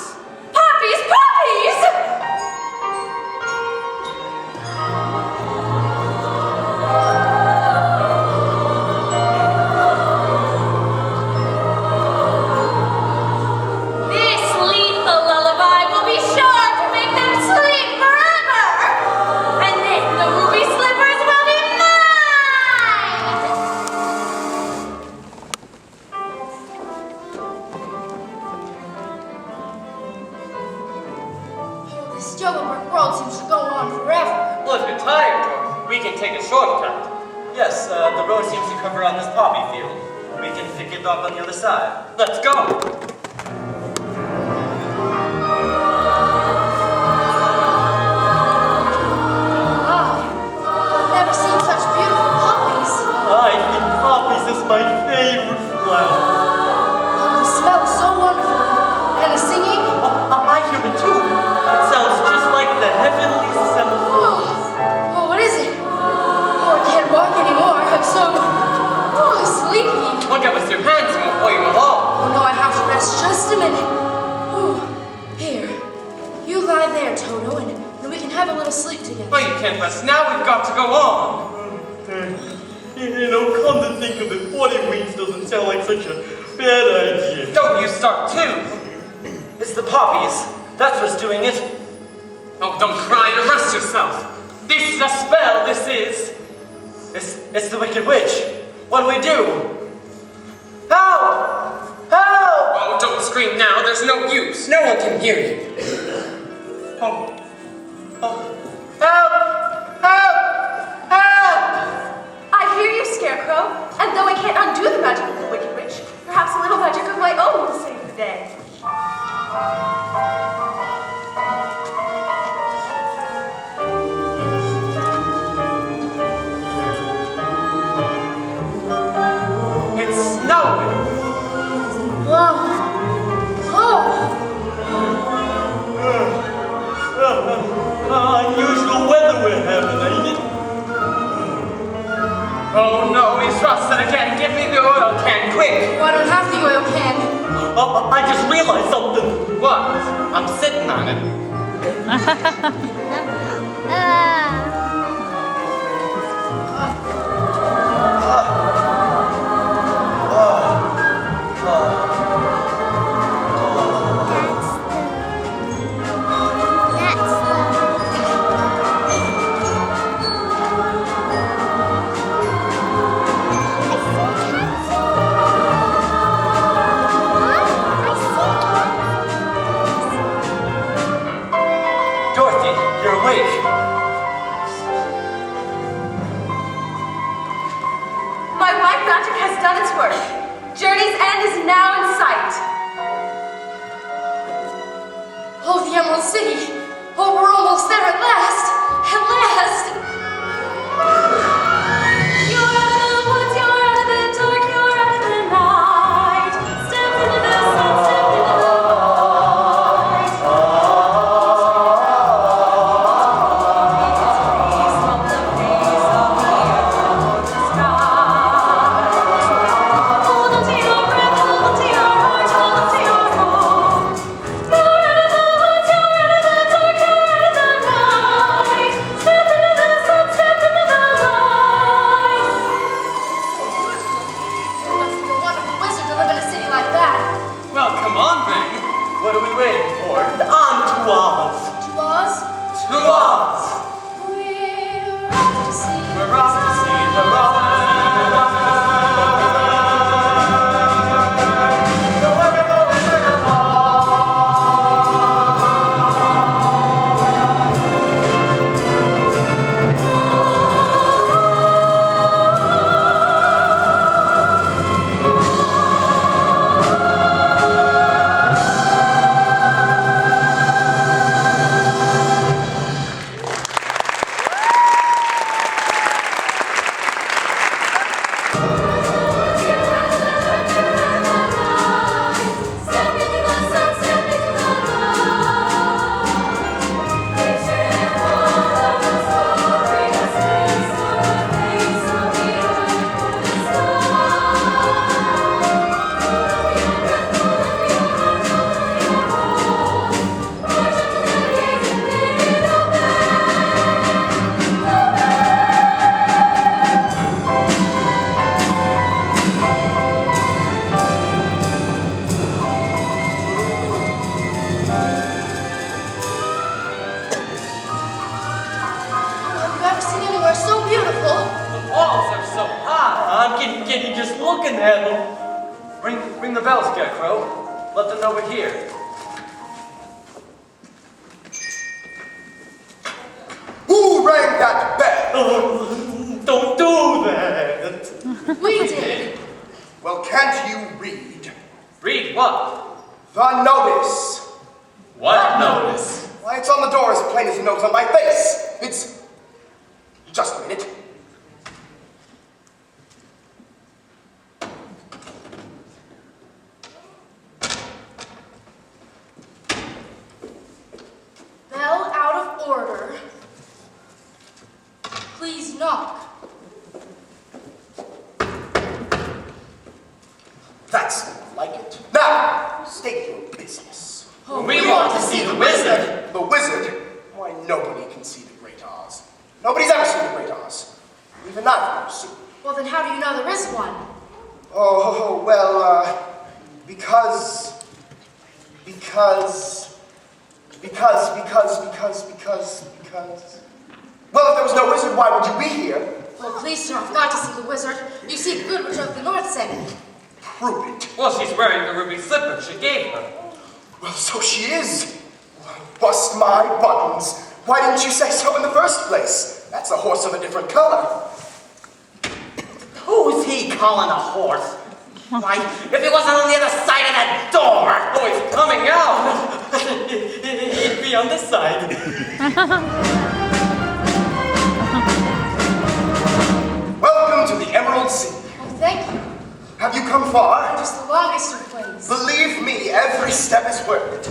Poppies! Poppies! This lethal lullaby will be sure to make them sleep forever! And then the ruby slippers will be mine! oh, this yellow brick world seems to go on forever. Well, if you're tired, Dorothy, we can take a shortcut. Yes, the road seems to cover on this poppy field. We can pick it up on the other side. Let's go. I've never seen such beautiful poppies. I think poppies is my favorite flower. Oh, the smell is so wonderful. And the singing? I hear it too. It sounds just like the heavenly symphony. Oh, what is it? Oh, I can't walk anymore. I'm so sleepy. Look up with your hands before you fall. Oh no, I have to rest just a minute. Oh, here. You lie there, Toto, and we can have a little sleep together. Well, you can't rest now. We've got to go on. You know, come to think of it, 40 weeks doesn't sound like such a bad idea. Don't you start too. It's the poppies. That's what's doing it. Oh, don't cry and rest yourself. This is a spell, this is. It's the Wicked Witch. What do we do? Help! Help! Oh, don't scream now. There's no use. No one can hear you. Oh. Help! Help! Help! I hear you, Scarecrow, and though I can't undo the magic of the Wicked Witch, perhaps a little magic of my own will save the day. It's snowing. Unusual weather we're having, ain't it? Oh no, he's rusted again. Give me the oil can, quick. Oh, I don't have the oil can. I just realized something. What? I'm sitting on it. Dorothy, you're awake. My white magic has done its work. Journey's end is now in sight. Oh, the Emerald City. Oh, we're almost there at last. never seen anywhere so beautiful. The walls are so high. I'm getting giddy just looking at them. Ring the bell, Scarecrow. Let them know we're here. Who rang that bell? Oh, don't do that. We did. Well, can't you read? Read what? The notice. What notice? Why, it's on the door as plain as the nose on my face. It's... Just a minute. Bell out of order. Please knock. That's like it. Now, state your business. Oh, We want to see the wizard. The wizard? Why, nobody can see the Great Oz. Nobody's ever seen the Great Oz. Even I've never seen it. Well, then how do you know there is one? Oh, well, because... Well, if there was no wizard, why would you be here? Well, please, sir, I've got to see the wizard. You see the good which of the north sent. Prove it. Well, she's wearing the ruby slipper she gave her. Well, so she is. Bust my buttons. Why didn't you say so in the first place? That's a horse of a different color. Who's he calling a horse? Why, if he wasn't on the other side of that door! Oh, he's coming out. It'd be on this side. Welcome to the Emerald Sea. Oh, thank you. Have you come far? Just the longest of ways. Believe me, every step is worth it.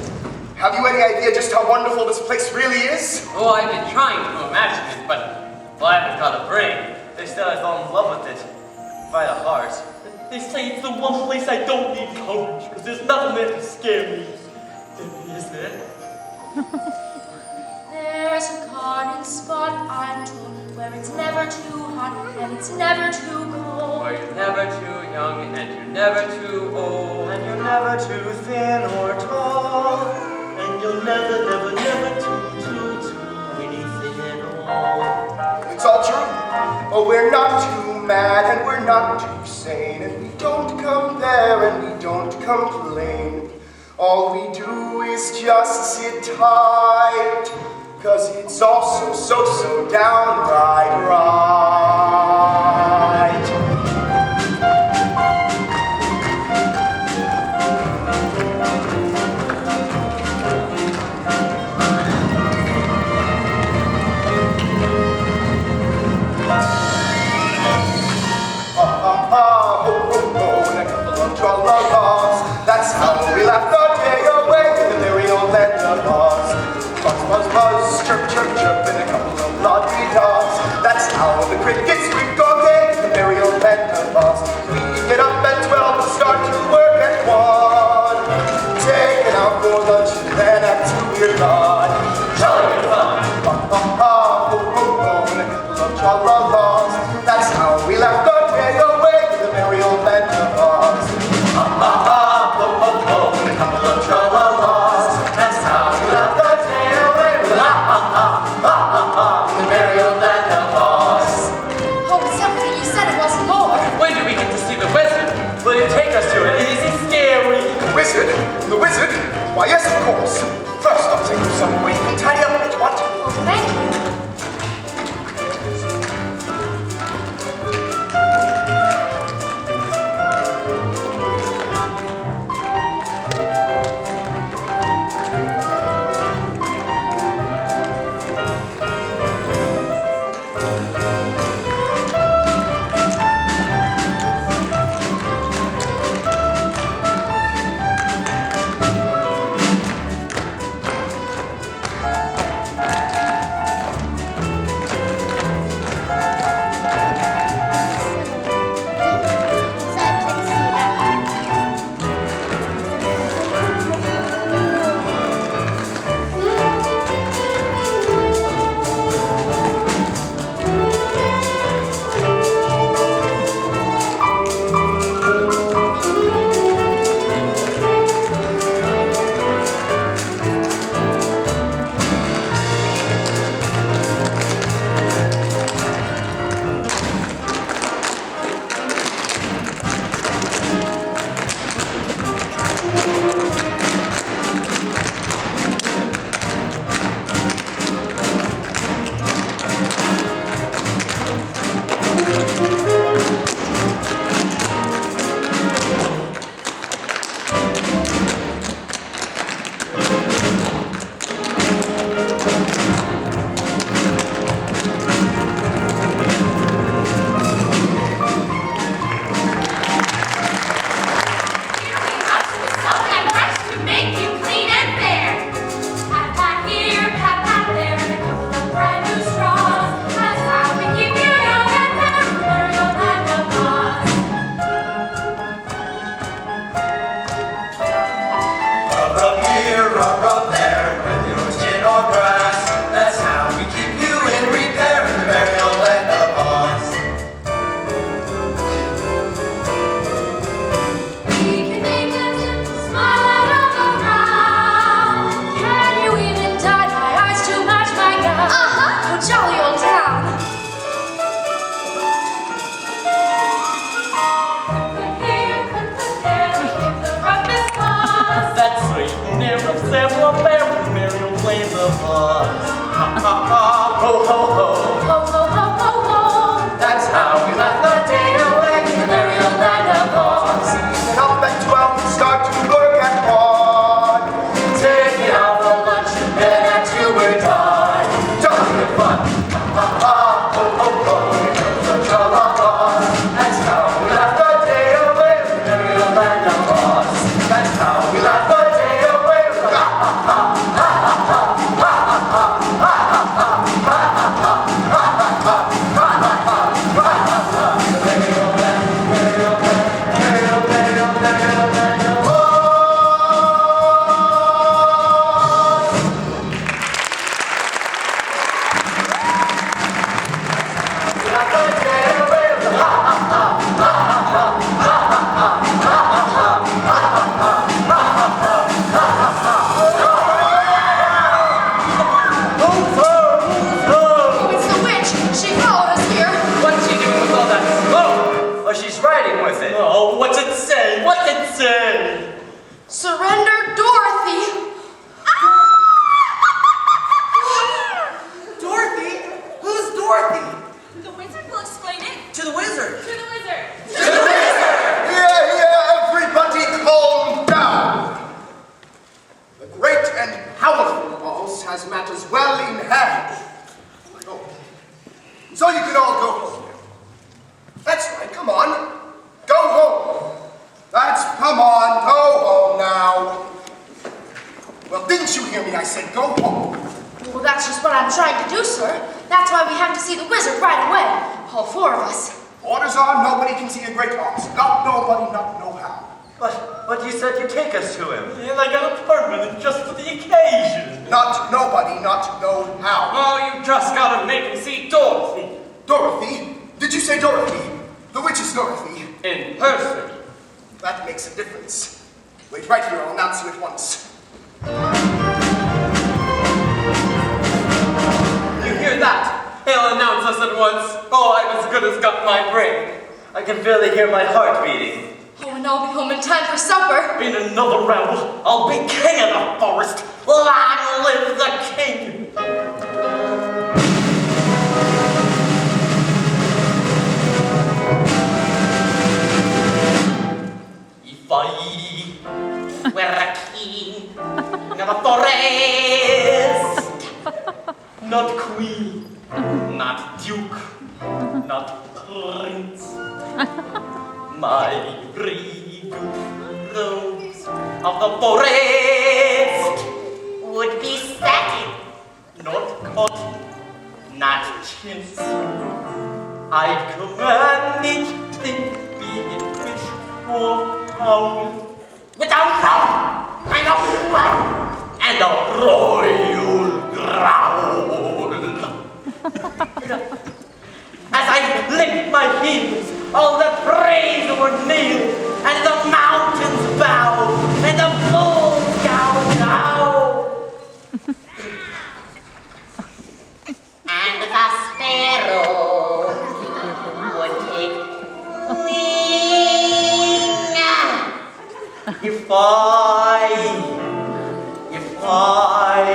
Have you any idea just how wonderful this place really is? Oh, I've been trying to imagine it, but well, I haven't got a brain. They said I fell in love with it. By the heart. They say it's the one place I don't need courage, because there's nothing there to scare me. Is there? There's a garden spot, I'm told, where it's never too hot and it's never too cold. Where you're never too young and you're never too old. And you're never too thin or tall. And you're never too anything at all. It's all true. Oh, we're not too mad and we're not too sane. And we don't come there and we don't complain. All we do is just sit tight. 'Cause it's all so downright right. That's how we laugh the day away in the merry old land of Oz. Buzz, buzz, buzz, chirp, chirp, chirp, and a couple of naughty dogs. That's how the crickets squeak all day in the merry old land of Oz. We get up at 12 and start to work at 1. Taking out for lunch and then at 2 we're gone. Jolly fun! Ha, ha, ha, ho, ho, ho, and a couple of tra-la-las. That's how we laugh the day away in the merry old land of Oz. Ha, ha, ha. And a couple of tra-la-las. That's how we laugh the day away with la ha ha ha ha ha in the merry old land of Oz. Oh, it's everything you said, it wasn't more. When do we get to see the wizard? Will you take us to it? Is it scary? The wizard? The wizard? Why, yes, of course. First, I'll take you somewhere you can tidy up a bit, what? Oh, thank you. ho, ho. Ho, ho, ho, ho, ho. That's how we left the day away in the merry old land of Oz. And up at 12 we start to work at 1. Taking out for lunch and then at 2 we're done. Jolly good fun. Ha ha, ho ho ho. Here comes the trouble of Oz. That's how we left the day away in the merry old land of Oz. That's how we left the day away. Ha ha ha ha ha ha ha ha ha ha ha ha ha. Oh, it's the witch. She followed us here. What's she doing with all that smoke? Oh, she's riding with it. Oh, what's it say? What's it say? Surrender Dorothy. Dorothy? Who's Dorothy? The wizard will explain it. To the wizard. To the wizard. Here, everybody calm down. The great and powerful Oz has matters well in hand. Oh. So you can all go home now. That's right, come on. Go home. Come on, go home now. Well, didn't you hear me? I said go home. Well, that's just what I'm trying to do, sir. That's why we have to see the wizard right away. All 4 of us. Orders are nobody can see a great Oz. Not nobody, not no how. But you said you'd take us to him. And I got a permanent just for the occasion. Not nobody, not no how. Oh, you just gotta make him see Dorothy Dorothy? Did you say Dorothy? The witch is Dorothy. in person. That makes a difference. Wait right here, I'll announce you at once. You hear that? He'll announce us at once. Oh, I've as good as got my brain. I can barely hear my heart beating. Oh, and I'll be home in time for supper. In another round, I'll be king of the forest. Long live the king! If I were a king of a forest, not queen, not duke, not prince, my brave rose of the forest would be satin, not cotton, not chintz. I'd command it to be in fish or fowl, with a roar and a roar and a royal growl. As I lick my heels, all the praise were kneel, and the mountains bow, and the bulls gow gow. And the sparrow would take wing. If I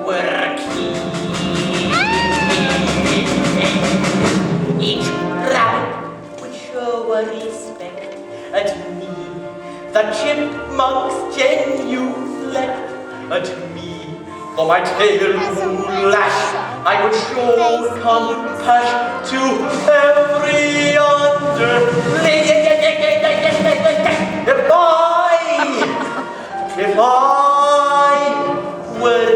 were a king, each rabbit would show a respect to me. The chipmunks genuflect to me. For my tail lash, I would show compassion to every underling. If I were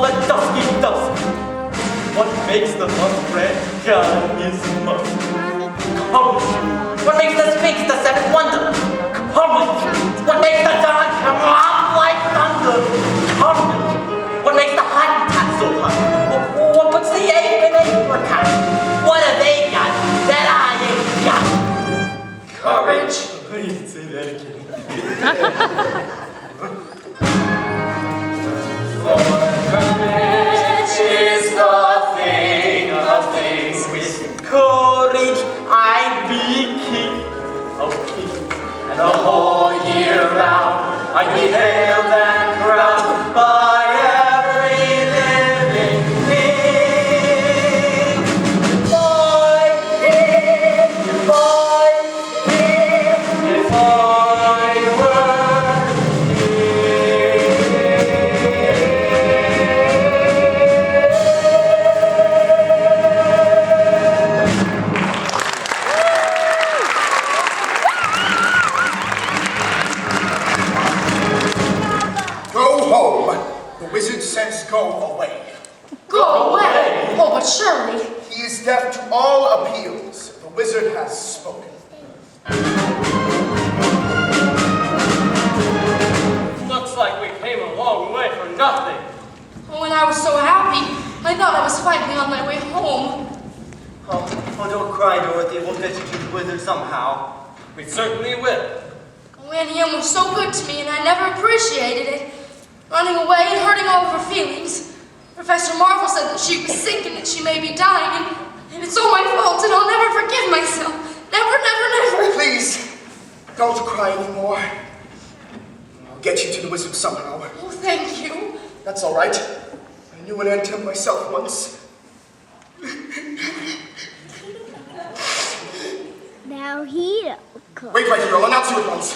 the dusky dusk. What makes the muskrat god is must. Courage. What makes the Sphinx the seventh wonder? Courage. What makes the dawn come up like thunder? Courage. What makes the Hottentot so hot? What puts the ape in apricot? What have they got that I ain't got? Courage. Please say that again. Courage is the thing of things. With courage I be king of kings. And the whole year round I be hailed and crowned by every living thing. If I were Go home. The wizard says go away. Go away! Oh, but surely. He is deaf to all appeals. The wizard has spoken. Looks like we came a long way for nothing. Oh, and I was so happy. I thought I was finally on my way home. Oh, don't cry, Dorothy. We'll get you to the wizard somehow. We certainly will. Oh, Annie Ann was so good to me, and I never appreciated it. Running away and hurting all of her feelings. Professor Marvel said that she was sick and that she may be dying, and it's all my fault, and I'll never forgive myself. Never, never, never. Please, don't cry anymore. I'll get you to the wizard somehow. Oh, thank you. That's all right. I knew an end myself once. Now here. Wait right here. I'll announce you at once.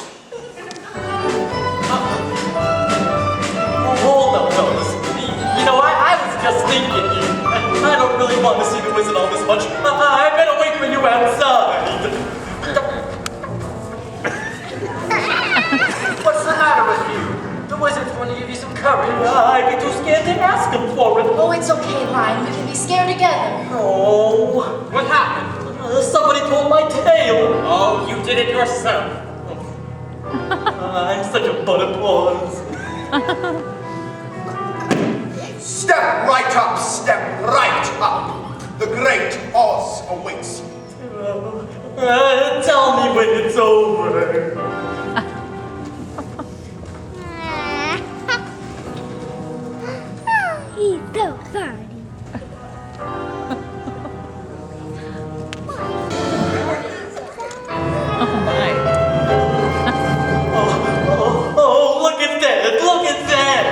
Hold up, fellas. You know, I was just thinking here. I don't really want to see the wizard all this much. I better wait for you outside. What's the matter with you? The wizard's want to give you some courage. I'd be too scared to ask him for it. Oh, it's okay, Lion. We can be scared together. Oh, What happened? somebody told my tale. Oh, you did it yourself. I'm such a butt of applause. Step right up, step right up. The great Oz awaits you. Tell me when it's over. He's so funny. Oh, look at that! Look at that!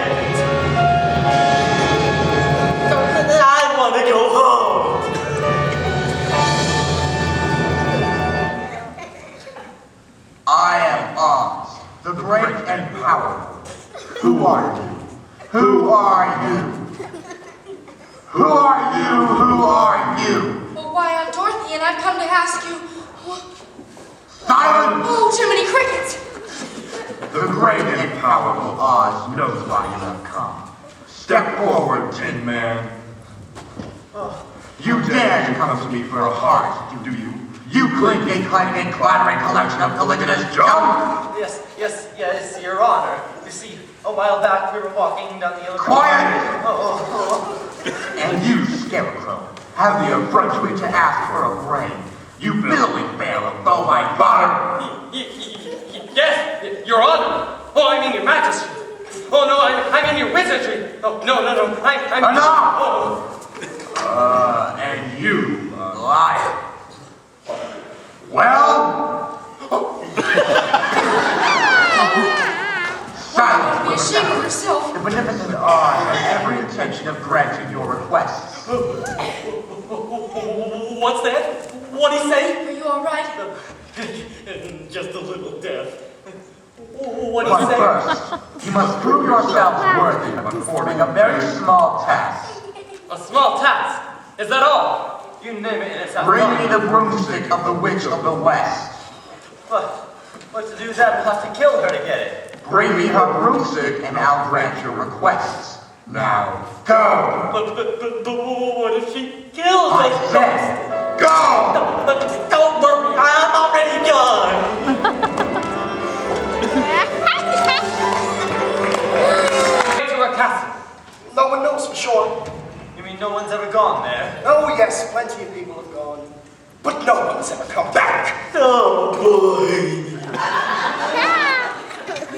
I want to go home. I am Oz, the great and powerful. Who are you? Who are you? Who are you? Who are you? Oh, why, I'm Dorothy, and I've come to ask you... Silence! Oh, too many crickets! The great and powerful Oz knows why you have come. Step forward, Tin Man. You dare to come to me for a heart, do you? You clinking, clanking, clattering collection of colliginous junk! Yes, Your Honor. You see, a while back we were walking down the elevator. Quiet! And you, Scarecrow, have the effrontery to ask for a brain. You billowing bale of bovine fodder! Yes, Your Honor. Oh, I mean Your Majesty. Oh no, I mean Your Wizardry. Oh no, I'm. Enough! Oh. And you, liar. Well? Silence, Be ashamed of Wizard. yourself. The beneficent Oz has every intention of granting your requests. What's that? What'd he say? Are you all right? Just a little deaf. What'd But he say? first, you must prove yourselves worthy of performing a very small task. A small task. Is that all? You name it and it's out. Bring me the broomstick of the Witch of the West. What to do that? We'll have to kill her to get it. Bring me her broomstick and I'll grant your requests. Now, go! But what if she kills I us? said, go! Don't worry, I'm already gone. To a castle. No one knows for sure. You mean no one's ever gone there? Oh, yes, plenty of people have gone. But no one's ever come back. Oh boy.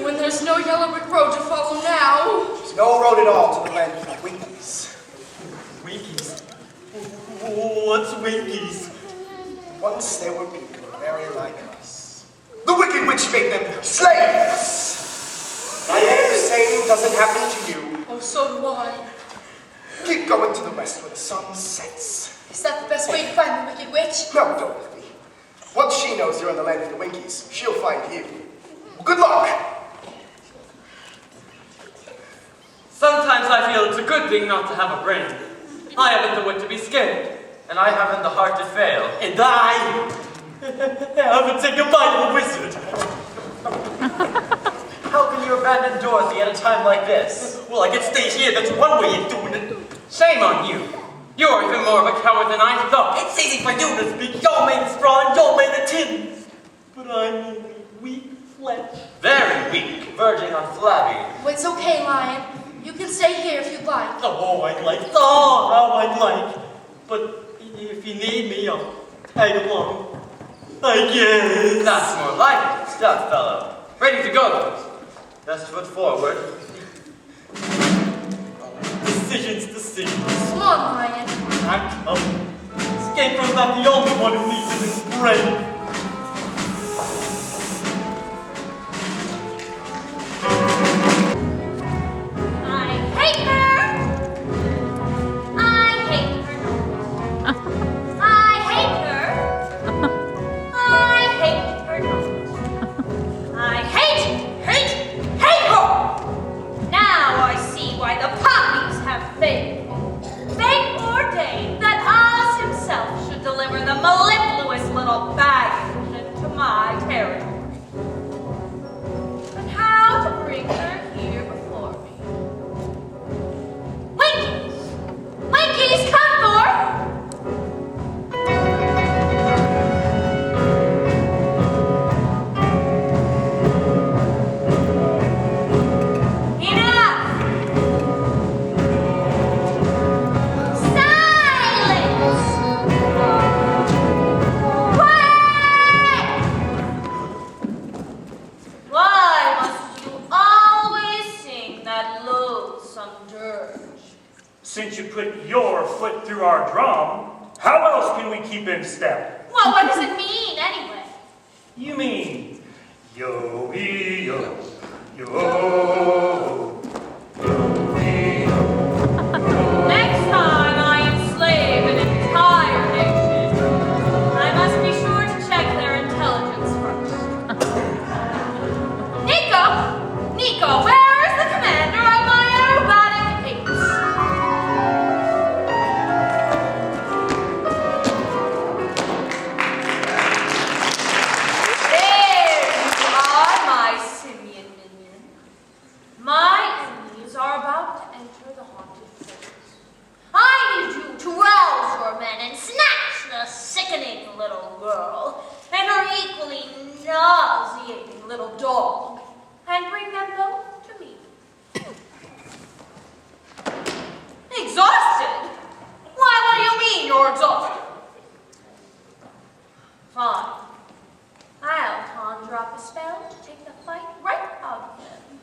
When there's no yellow brick road to follow now. There's no road at all to the land of the Winkies. Winkies? What's Winkies? Once there were people very like us. The Wicked Witch made them slaves. I hope the same doesn't happen to you. Oh, so do I. Keep going to the west where the sun sets. Is that the best way to find the Wicked Witch? No, Dorothy. Once she knows you're in the land of the Winkies, she'll find you. Good luck! Sometimes I feel it's a good thing not to have a brain. I haven't the wit to be scared, and I haven't the heart to fail. And I haven't said goodbye to the wizard. How can you abandon Dorothy at a time like this? Well, I can stay here. That's one way of doing it. Shame on you. You're even more of a coward than I thought. It's easy for you to speak. You're made of straw and you're made of tin. But I'm only weak flesh. Very weak, verging on flabby. Oh, it's okay, Lion. You can stay here if you'd like. Oh, I'd like. Oh, how I'd like. But if you need me, I'll tag along. I guess. That's more like it, stout fellow. Ready to go. Best foot forward. Decisions. Come on, Lion. I come. Scapegoat's not the only one who needs his brain. I hate her! I hate her not. I hate her! I hate her not. I hate her! Now I see why the poppies have faith. Fate ordained that Oz himself should deliver the mellifluous little baggage into my territory. But how to bring her here before me? Winkies! Winkies, come forth! Enough! Silence! Quiet! Why must you always sing that loathsome dirge? Since you put your foot through our drum, how else can we keep in step? Well, what does it mean, anyway? You mean yo-ee-yo, yo, yo-ee-yo. Next time I enslave an entire nation, I must be sure to check their intelligence first. Nico, where is the commander of my aerobatic apes? There you are, my simian minion. My enemies are about to enter the haunted forest. I need you to rouse your men and snatch the sickening little girl and her equally nauseating little dog and bring them both to me. Exhausted? Why, what do you mean you're exhausted? Fine. I'll conjure up a spell to take the fight right out of them.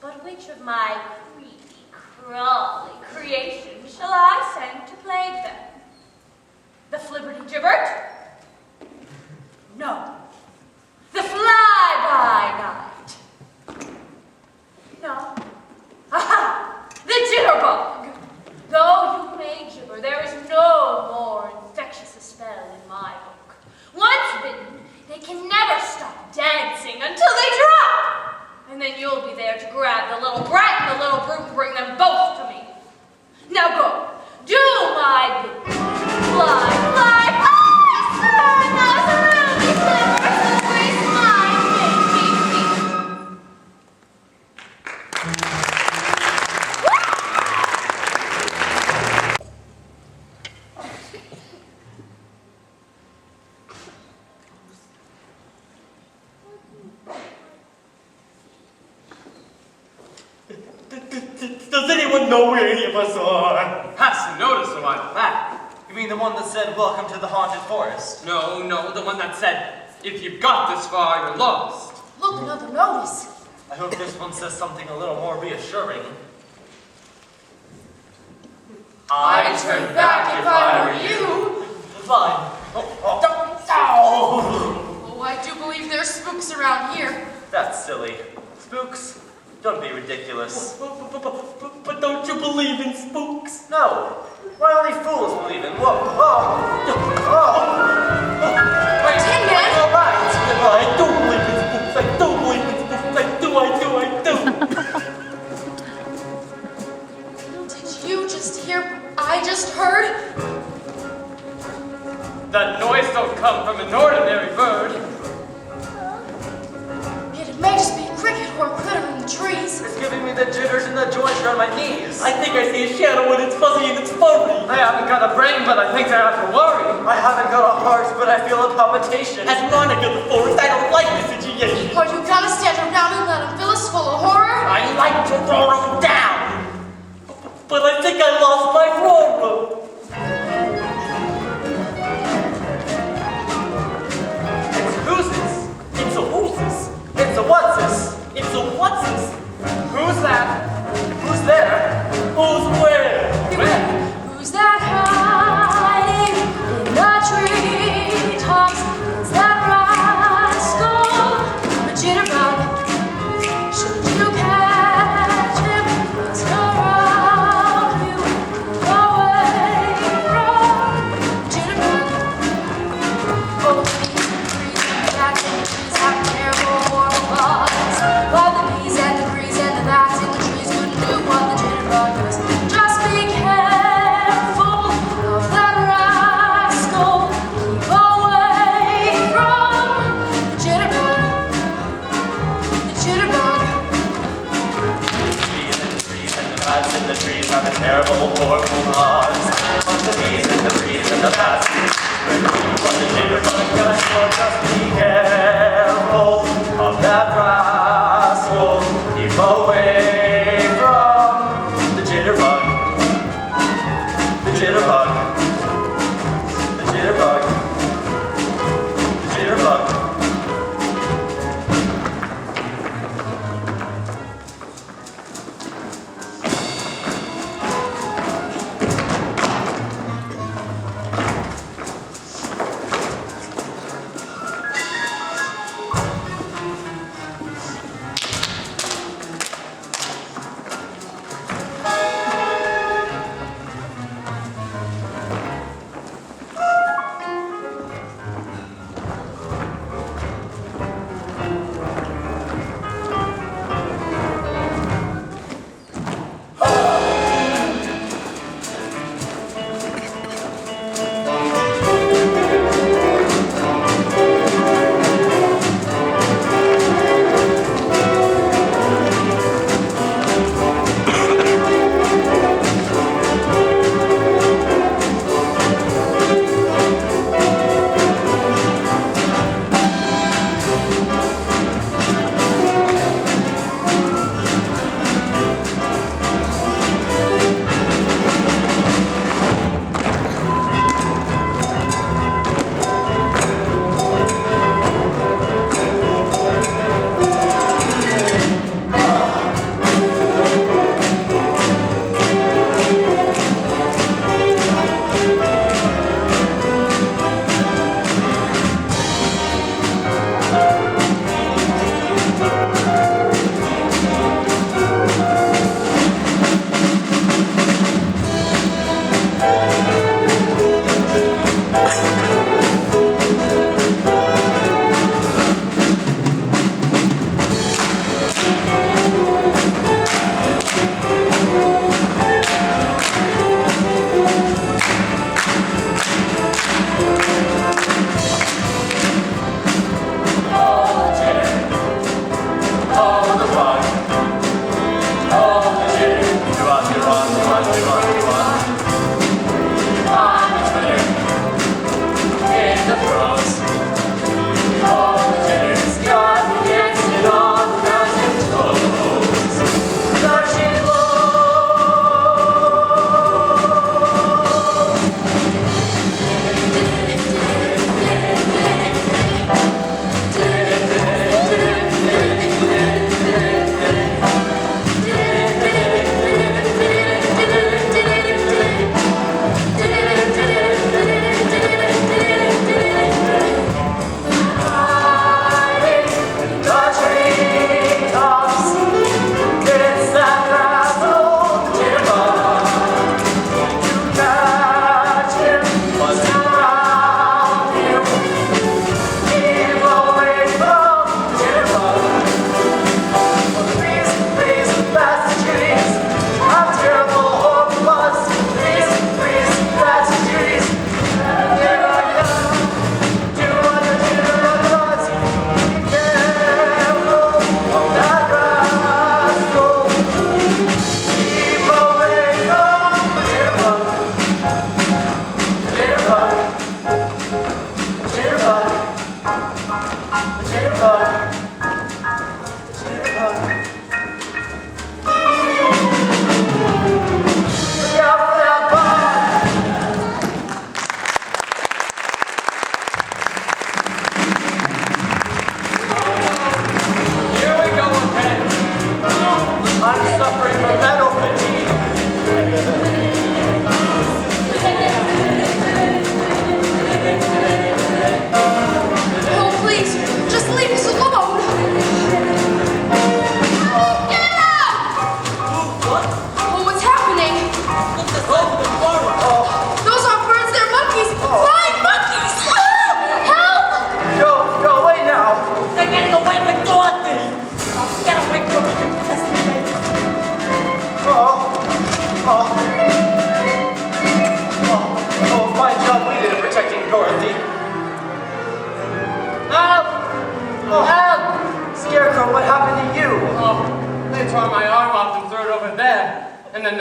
But which of my creepy, crawly creations shall I send to plague them? The flibberty-gibbert? No. The fly-by-night? No. Aha! The jitterbug! Though you may gibber, there is no more infectious a spell in my book. Once bitten, they can never stop dancing until they drop! And then you'll be there to grab the little brat and the little brute and bring them both to me. Now go, do my bidding. Fly, fly, fly, Does anyone know where any of us are? Has to notice a while back. You mean the one that said, "Welcome to the haunted forest"? No, the one that said, if you've got this far, you're lost. Look, another notice. I hope this one says something a little more reassuring. I'd turn back if I were you. Fine. Oh, I do believe there's spooks around here. That's silly. Spooks? Don't be ridiculous. But don't you believe in spooks? No. Why only fools believe in? Whoa. Wait, Tin Man! all right. I don't believe in spooks. I don't believe in spooks. I do. Did you just hear what I just heard? That noise don't come from an ordinary bird. It may just be a cricket or a critter in the trees. It's giving me the jitters and the joints around my knees. I think I see a shadow and it's fuzzy and it's furry. I haven't got a brain, but I think I have to worry. I haven't got a heart, but I feel a palpitation. As Monica the Forest, I don't like this situation. Are you gonna stand around and let him fill us full of horror? I like to roar them down. But I think I lost my roar. It's who's this? It's a who's this? It's a what's this? It's a what's this? Who's that? Who's there? Who's where? Who's that hiding in the treetops? It's that rascal, the jitterbug. Should you catch him, he's around you, away from the jitterbug. Oh, the bees and the trees and the bats in the trees have terrible, horrible buzz. But the bees and the trees and the bats in the trees couldn't do what the jitterbug does. Just be careful of that rascal. Keep away from the jitterbug. The jitterbug. Bees and the trees and the bats in the trees have a terrible, horrible buzz. But the bees and the trees and the bats in the trees couldn't do what the jitterbug does. So just be careful of that rascal. Keep away from the jitterbug. The jitterbug. The jitterbug. The jitterbug.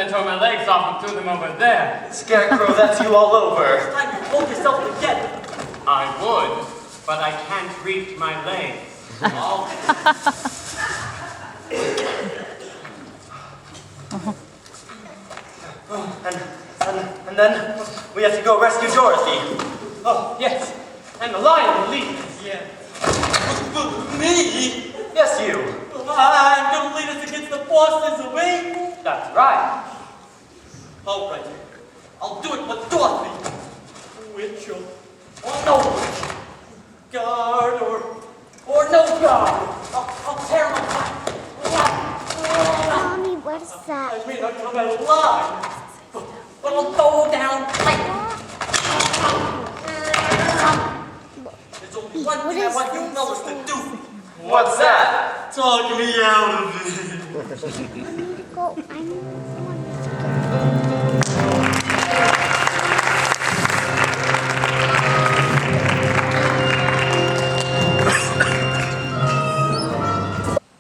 I tore my legs off and threw them over there. Scarecrow, that's you all over. Time to hold yourself together. I would, but I can't reach my legs. And then we have to go rescue Dorothy. Oh, yes. And the lion will lead us. Yeah. Me? Yes, you. I'm gonna lead us against the forces of evil. That's right. All right. I'll do it with Dorothy. Witch or no witch. Guard or no guard. I'll tear my heart. Mommy, what is that? I may not come out alive, but I'll go down tight. There's only one thing I want you fellas to do. What's that? Talk me out of it. I need to go.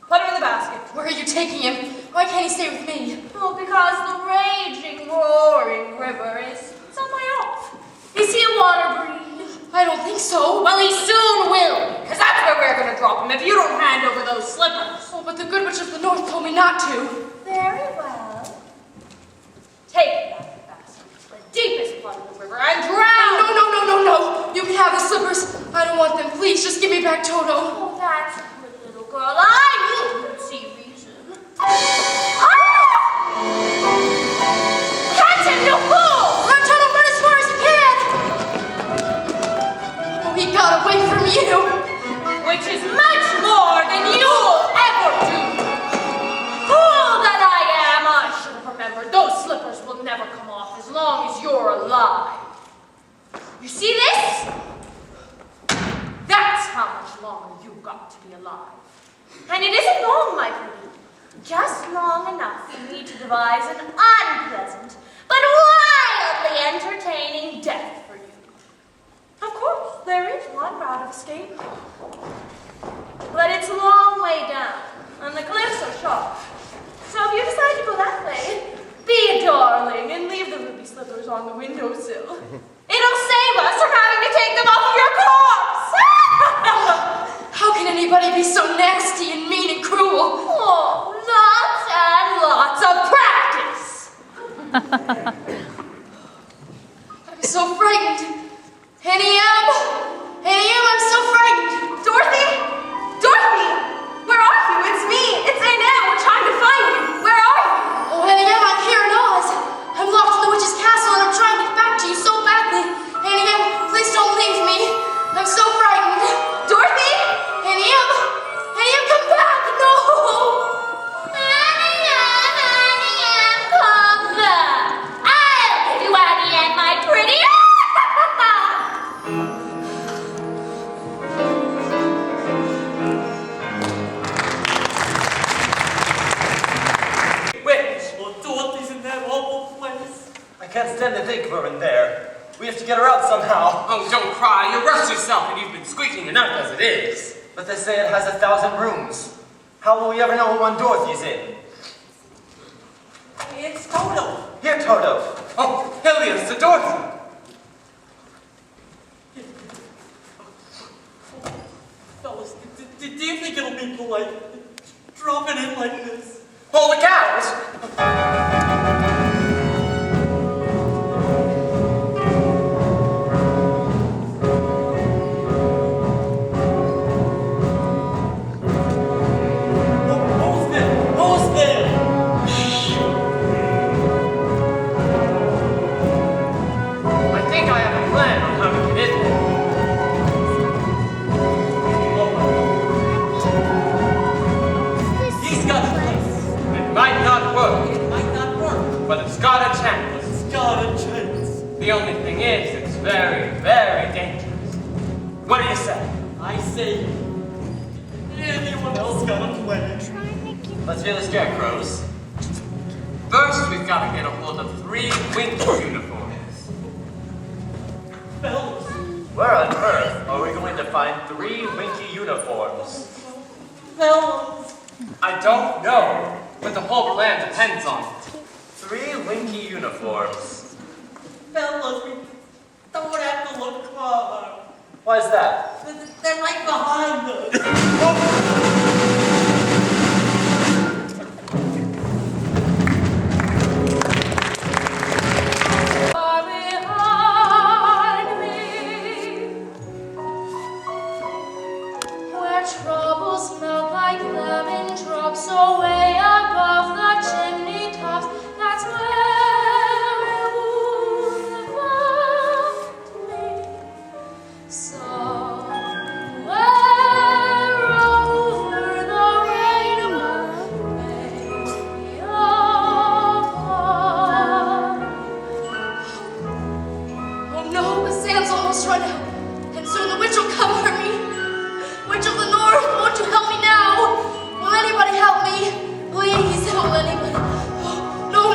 Put him in the basket. Where are you taking him? Why can't he stay with me? Oh, because the raging, roaring river is some way off. Is he a water breed? I don't think so. Well, he soon will, because that's where we're going to drop him if you don't hand over those slippers. Oh, but the Good Witch of the North told me not to. Very well. Take that basket to the deepest part of the river and drown. No. You can have the slippers. I don't want them. Please, just give me back Toto. Oh, that's a good little girl. I knew you'd see reason. Catch him, you fool! Let Toto run as far as he can. Oh, he got away from you. Which is much more than you'll ever do. Fool that I am! I should have remembered. Those slippers will never come off as long as you're alive. You see this? That's how much longer you've got to be alive. And it isn't long, my pretty. Just long enough for me to devise an unpleasant but wildly entertaining death for you. Of course, there is one route of escape. But it's a long way down, and the cliffs are sharp. So if you decide to go that way, be a darling and leave the ruby slippers on the windowsill. It'll save us from having to take them off of your corpse! How can anybody be so nasty and mean and cruel? Oh, lots and lots of practice! I'm so frightened. Annie M, I'm so frightened. Dorothy? Dorothy! Where are you? It's me. It's A&M. We're trying to find you. Where are you? Oh, Annie M, I'm here in Oz. I'm locked in the witch's castle and I'm trying to get back to you so badly. Annie M, please don't leave me. I'm so frightened. Dorothy? Annie M, come back. No. Annie Ann, come back. I'll give you Annie Ann, my pretty. Witch! Well, Dorothy's in that awful place. I can't stand to think of her in there. We have to get her out somehow. Oh, don't cry. You rushed yourself and you've been squeaking enough as it is. But they say it has 1,000 rooms. How will we ever know what one Dorothy's in? It's Toto. Here, Toto. Oh, Helios to Dorothy. Fellas, do you think it'll be polite dropping in like this? Holy cows! Who's there? I think I have a plan on how to get in there. He's got a place. It might not work, It might not work. but it's got a chance. It's got a chance. The only thing is, it's very, very dangerous. What do you say? I say, anyone else got a plan? Let's hear the scarecrows. First, we've got to get a hold of 3 winter uniforms. Fellas, Where on earth are we going to find 3 winky uniforms? fellas. I don't know, but the whole plan depends on it. 3 winky uniforms. Fellas, we don't have to look far. Why is that? They're right behind us. Troubles melt like lemon drops away above the chimney tops. That's where it would find me. Somewhere over the rainbow, way apart. Oh no, the sand's almost run out, and soon the witch will come for me. Witch of the North, won't you help me now? Will anybody help me? Please, will anybody? Oh, no.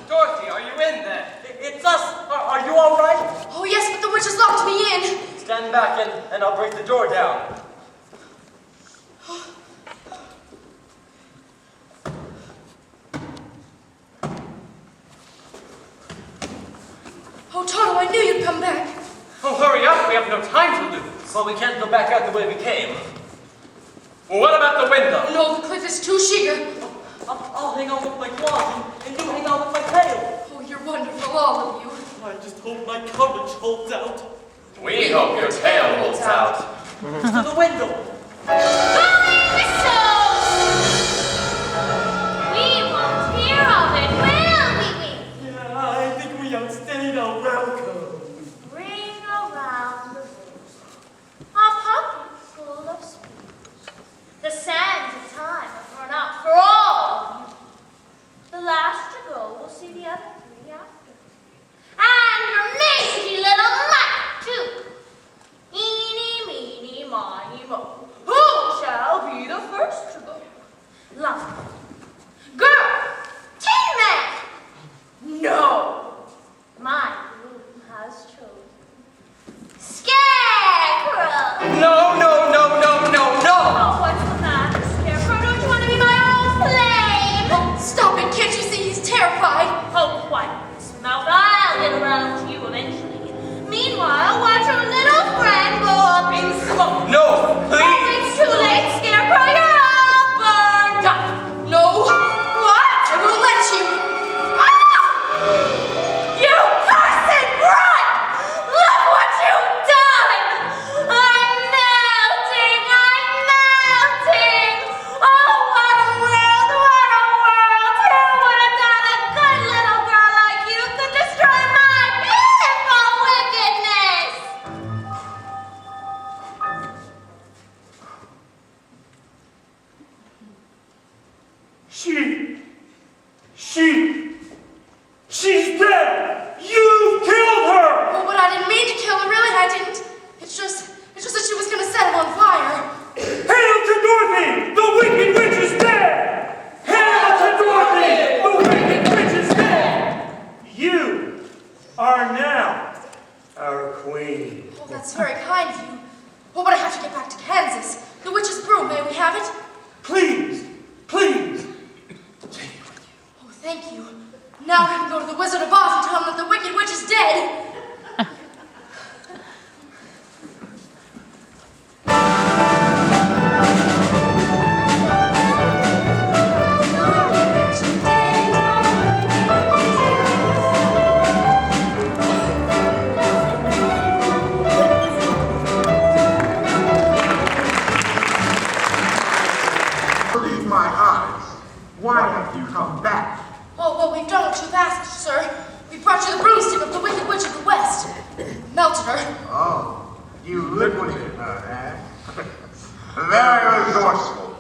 Dorothy, are you in there? It's us. Are you all right? Oh yes, but the witch has locked me in. Stand back and I'll break the door down. Oh, Toto, I knew you'd come back. Oh, hurry up, we have no time to lose. Well, we can't go back out the way we came. Well, what about the window? No, the cliff is too sheer. I'll hang on with my claws and you hang on with my tail. Oh, you're wonderful, all of you. I just hope my courage holds out. We hope your tail holds out. To the window. Blowing whistles! We won't hear of it, will we? Yeah, I think we outstayed our welcome. Ring around the roost, our pockets full of spoons. The sands of time have run out for all of you. The last to go will see the other 3 after. And your mangy little mutt, too. Eeny, meeny, miny, mo. Who shall be the first to go? Love. Girl! Tin Man! No! My room has chosen. Scarecrow! No! Oh, what's the matter, Scarecrow? Don't you want to be my old flame? Oh, stop it, can't you see he's terrified? Oh, quiet this mouth. I'll get around to you eventually. Meanwhile, watch your little friend go up in smoke. No, Oh, please! it's too late, Scarecrow. You're all burned up. No. What? I won't let you. You cursed brat! Look what you've done! I'm melting! Oh, what a world! Who would have thought a good little girl like you could destroy my beautiful wickedness? She's dead! You killed her! Oh, but I didn't mean to kill her, really, I didn't. It's just that she was gonna set him on fire. Hail to Dorothy! The wicked witch is dead! Hail to Dorothy! The wicked witch is dead! You are now our queen. Oh, that's very kind of you. Oh, but I have to get back to Kansas. The witch's broom, may we have it? Please! Oh, thank you. Now I can go to the Wizard of Oz and tell him that the wicked witch is dead. Believe my eyes. Why have you come back? Oh, well, we've done what you've asked, sir. We brought you the broomstick of the Wicked Witch of the West. Melted her. Oh, you liquidated her, eh? Very resourceful.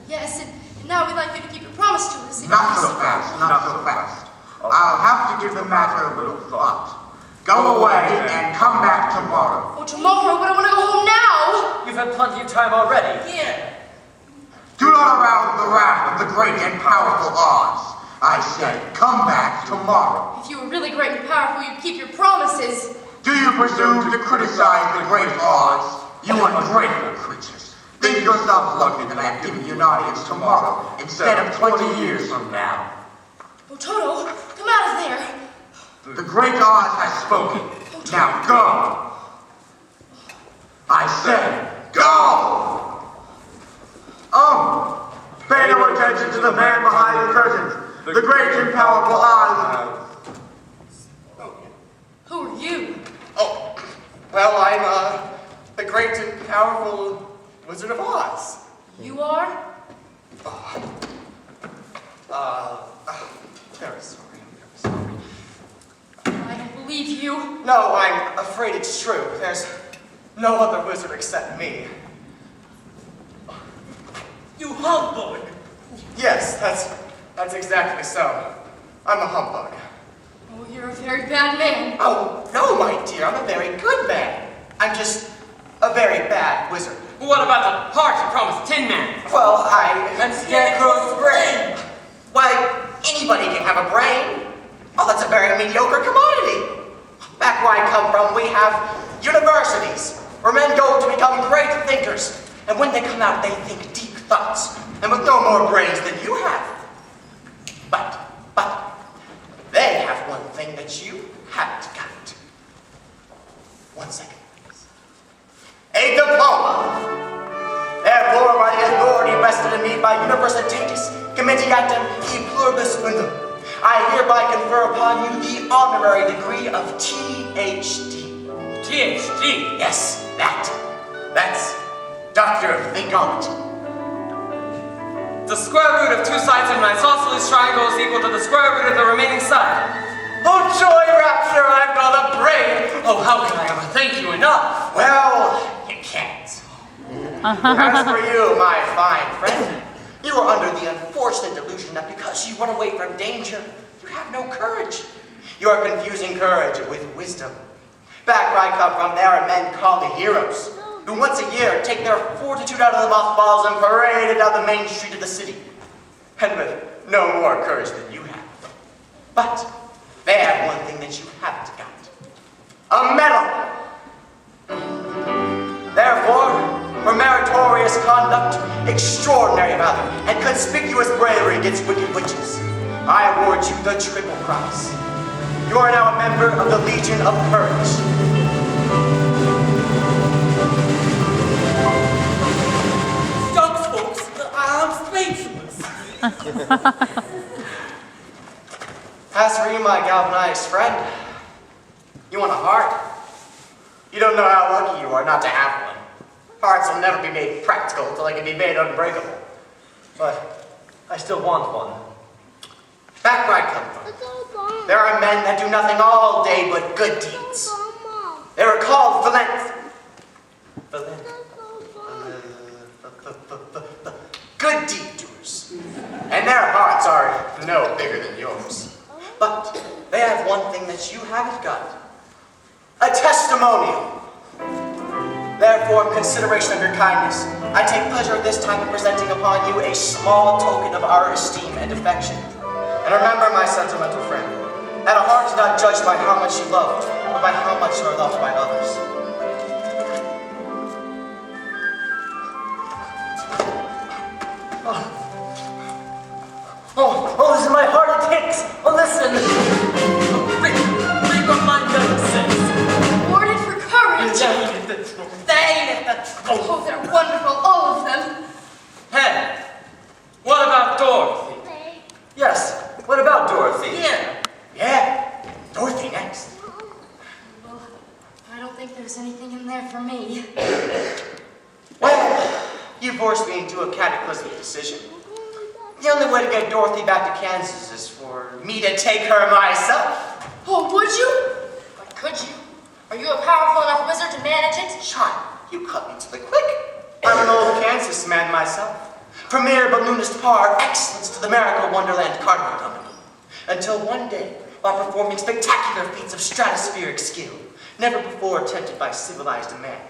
Yes, and now we'd like you to keep your promise to us. Not so fast, not so fast. I'll have to give the matter a little thought. Go away and come back tomorrow. Oh, tomorrow, but I want to go home now. You've had plenty of time already. Yeah. Do not arouse the wrath of the great and powerful Oz. I said, come back tomorrow. If you were really great and powerful, you'd keep your promises. Do you presume to criticize the great Oz? You ungrateful creatures. Think yourselves lucky that I have given you an audience tomorrow instead of 20 years from now. Oh, Toto, come out of there. The great Oz has spoken. Now go. I said, go! Pay no attention to the man behind the curtains. The great and powerful Oz. Who are you? Oh, well, I'm, the great and powerful Wizard of Oz. You are? Very sorry, I'm very sorry. I don't believe you. No, I'm afraid it's true. There's no other wizard except me. You humbug! Yes, that's exactly so. I'm a humbug. Oh, you're a very bad man. Oh, no, my dear, I'm a very good man. I'm just a very bad wizard. What about the heart you promised Tin Man? Well, And Scarecrow's brain! Why, anybody can have a brain. Oh, that's a very mediocre commodity. Back where I come from, we have universities, where men go to become great thinkers. And when they come out, they think deep thoughts, and with no more brains than you have. But, they have one thing that you haven't got. 1 second, please. A diploma. Therefore, by the authority vested in me by Universitatis Comitiatum e Pluribus Unum, I hereby confer upon you the honorary degree of THD. THD? Yes, that's Doctor of Thinkology. The square root of 2 sides of an isosceles triangle is equal to the square root of the remaining side. Oh, joy, rapture, I've got a brain. Oh, how can I ever thank you enough? Well, you can't. As for you, my fine friend, you are under the unfortunate delusion that because you run away from danger, you have no courage. You are confusing courage with wisdom. Back where I come from, there are men called the heroes, who once a year take their fortitude out of the mothballs and parade it down the main street of the city. And with no more courage than you have. But they have one thing that you haven't got. A medal! Therefore, for meritorious conduct, extraordinary valor, and conspicuous bravery against wicked witches, I award you the Triple Cross. You are now a member of the Legion of Courage. Shucks, folks, I'm speechless. As for you, my galvanized friend, you want a heart? You don't know how lucky you are not to have one. Hearts will never be made practical until they can be made unbreakable. But I still want one. Back where I come from, there are men that do nothing all day but good deeds. They are called good deed doers. And their hearts are no bigger than yours. But they have one thing that you haven't got. A testimonial. Therefore, in consideration of your kindness, I take pleasure at this time in presenting upon you a small token of our esteem and affection. And remember, my sentimental friend, that a heart is not judged by how much you loved, but by how much you are loved by others. Oh, this is my heart it ticks. Oh, listen. Read what my gun says. Awarded for courage. They the truth. Oh, they're wonderful, all of them. Hey, what about Dorothy? Yes, what about Dorothy? Yeah. Yeah, Dorothy next. Well, I don't think there's anything in there for me. Well, you forced me into a cataclysmic decision. The only way to get Dorothy back to Kansas is for me to take her myself. Oh, would you? But could you? Are you a powerful enough wizard to manage it? Child, you cut me to the quick. I'm an old Kansas man myself. Premier balloonist par excellence to the Miracle Wonderland Carnival Company. Until one day, while performing spectacular feats of stratospheric skill, never before attempted by civilized man,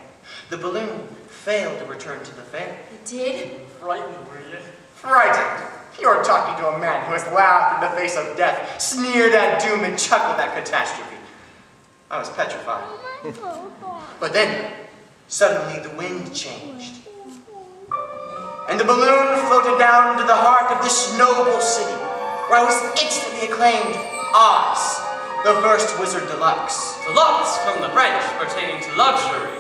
the balloon failed to return to the fair. It did? Frightened, were you? Frightened. You're talking to a man who has laughed in the face of death, sneered at doom, and chuckled at catastrophe. I was petrified. But then, suddenly the wind changed. and the balloon floated down to the heart of this noble city, where I was instantly acclaimed Oz, the first wizard deluxe. Deluxe from the French pertaining to luxury.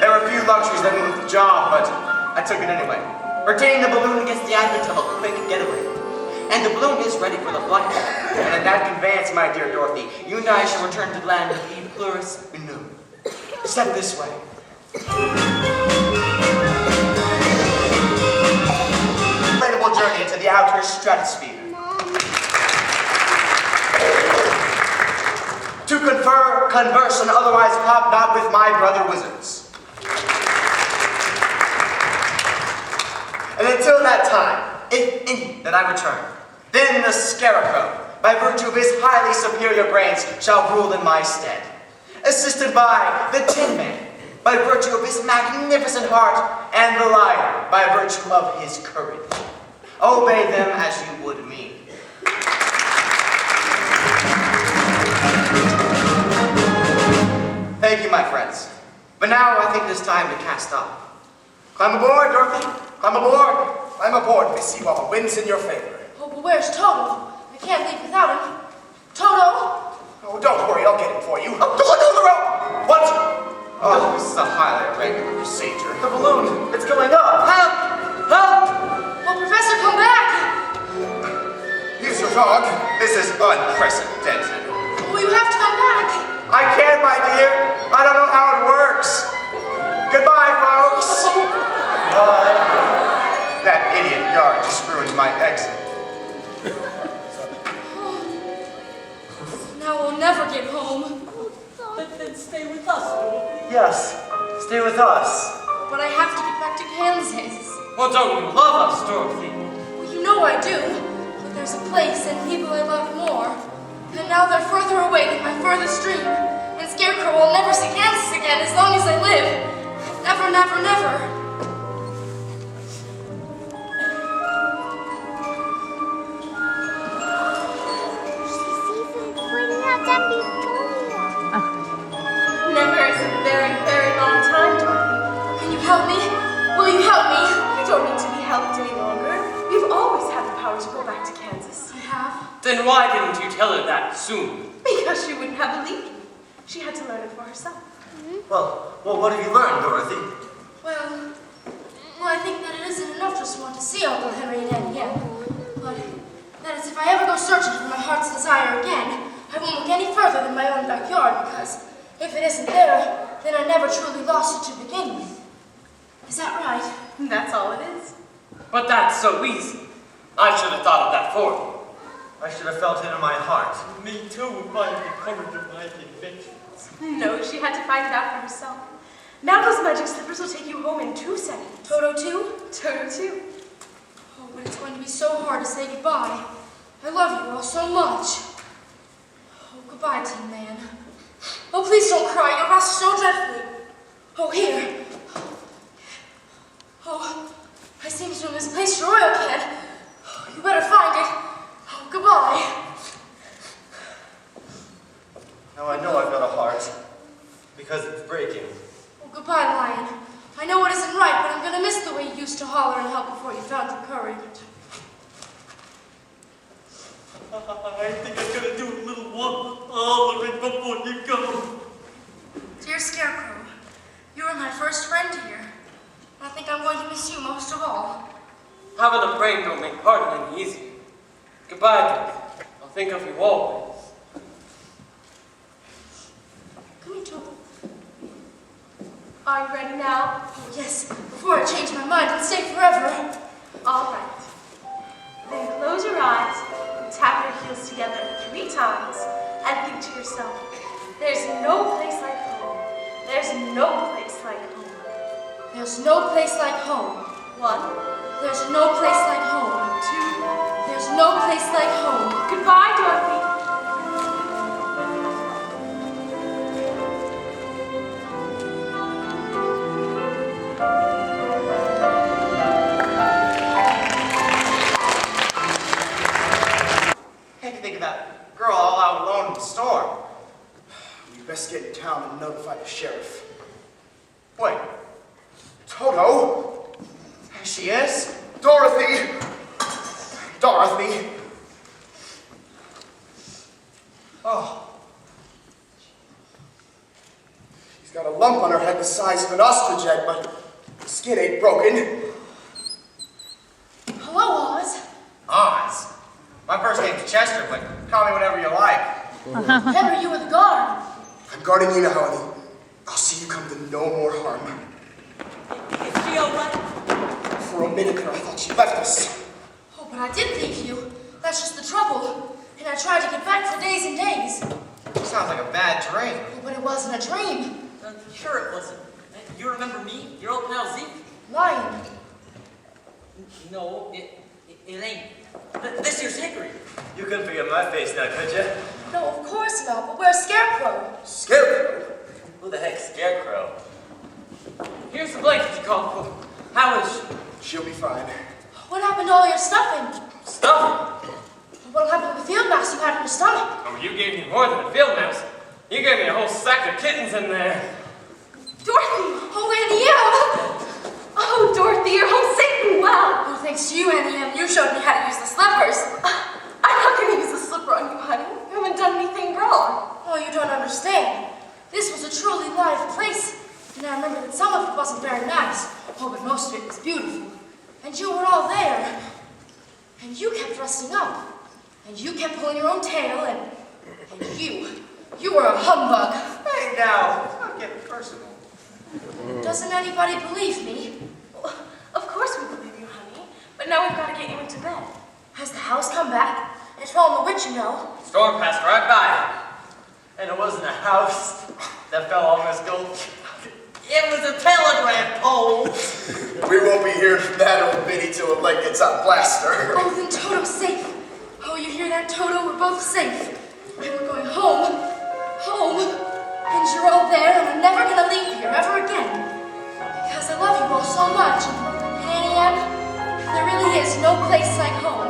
There were a few luxuries that went with the job, but I took it anyway. Retaining the balloon against the advent of a quick getaway. And the balloon is ready for the flight. And in that conveyance, my dear Dorothy, you and I shall return to the land of E Plurus Unum. Step this way. Incredible journey into the outer stratosphere. To converse, and otherwise hobnob with my brother wizards. And until that time, if any that I return, then the Scarecrow, by virtue of his highly superior brains, shall rule in my stead. Assisted by the Tin Man, by virtue of his magnificent heart, and the Liar, by virtue of his courage. Obey them as you would me. Thank you, my friends. But now I think it is time to cast off. Climb aboard, Dorothy. Climb aboard. I'm aboard, Missy, while the wind's in your favor. Oh, but where's Toto? I can't leave without him. Toto? Oh, don't worry, I'll get him for you. Oh, don't let go of the rope! What? Oh, this is a highly irregular procedure. The balloon, it's going up. Help! Help! Oh, Professor, come back! Use your dog. This is unprecedented. Oh, you have to come back. I can't, my dear. I don't know how it works. Goodbye, folks. That idiot guard just ruined my exit. Now we'll never get home. But then stay with us, Dorothy. Yes, stay with us. But I have to get back to Kansas. Well, don't you love us, Dorothy? Well, you know I do. But there's a place and people I love more. And now they're further away than my furthest dream. And Scarecrow will never see Kansas again as long as I live. Never, never, never. Never is a very, very long time, Dorothy. Can you help me? Will you help me? You don't need to be helped any longer. You've always had the power to go back to Kansas. I have. Then why didn't you tell her that sooner? Because she wouldn't have believed me. She had to learn it for herself. Well, what have you learned, Dorothy? Well, I think that it isn't enough just to want to see Uncle Henry and Aunt again. But that is if I ever go searching for my heart's desire again, I won't look any further than my own backyard, because if it isn't there, then I never truly lost it to begin with. Is that right? That's all it is. But that's so easy. I should have thought of that for you. I should have felt it in my heart. Me too, if I had the courage of my convictions. No, she had to find it out for herself. Now those magic slippers will take you home in 2 seconds. Toto too? Toto too. Oh, but it's going to be so hard to say goodbye. I love you all so much. Oh, goodbye, Tin Man. Oh, please don't cry. You'll rust so dreadfully. Oh, here. Oh, I seem to have misplaced your oil can. Oh, you better find it. Oh, goodbye. Now I know I've got a heart, because it's breaking. Oh, goodbye, Lion. I know it isn't right, but I'm going to miss the way you used to holler and help before you found your courage. I think I'm gonna do a little hollering before you go. Dear Scarecrow, you were my first friend here. I think I'm going to miss you most of all. Having a brain don't make parting any easier. Goodbye, Dorothy. I'll think of you always. Come here, Toto. Are you ready now? Oh, yes, before I change my mind and stay forever. All right. Then close your eyes and tap your heels together 3 times and think to yourself, there's no place like home. There's no place like home. There's no place like home. 1, There's no place like home. 2, There's no place like home. goodbye, Dorothy. Can't you think of that girl all out alone in the storm? We best get in town and notify the sheriff. Wait, Toto? she is? Dorothy! Dorothy! Oh. She's got a lump on her head the size of an ostrich egg, but the skin ain't broken. Hello, Oz. Oz. My first name's Chester, but call me whatever you like. Henry, you were the guard. I'm guarding you now, honey. I'll see you come to no more harm. Is she alright? For a minute there, I thought she left us. Oh, but I did leave you. That's just the trouble. And I tried to get back for days and days. Sounds like a bad dream. Oh, but it wasn't a dream. Sure it wasn't. You remember me? Your old pal Zeke? Lion. No, it ain't. This here's Hickory. You couldn't forget my face now, could you? No, of course not, but we're a scarecrow. Scarecrow? Who the heck's Scarecrow? Here's the blanket you called for. How is she? She'll be fine. What happened to all your stuffing? Stuff? What happened to the field mouse you had in your stomach? Oh, you gave me more than a field mouse. You gave me a whole sack of kittens in there. Dorothy! Oh, Annie M! Oh, Dorothy, you're home safe and well. Oh, thanks to you, Annie M, you showed me how to use the slippers. I'm not going to use a slipper on you, honey. You haven't done anything wrong. Oh, you don't understand. This was a truly live place. And I remember that some of it wasn't very nice. Oh, but most of it was beautiful. And you were all there. And you kept dressing up. And you kept pulling your own tail, and you were a humbug. Hey, now, let's not get personal. Doesn't anybody believe me? Well, of course we believe you, honey. But now we've got to get you into bed. Has the house come back? It's all the witch, you know. Storm passed right by. And it wasn't a house that fell on this gulch. It was a telegraph pole. We won't be hearing from that old biddy till the leg gets on blaster. Oh, then Toto's safe. Oh, you hear that, Toto? We're both safe. And we're going home. Home. And you're all there, and I'm never gonna leave here ever again. Because I love you all so much. And Annie M, there really is no place like home.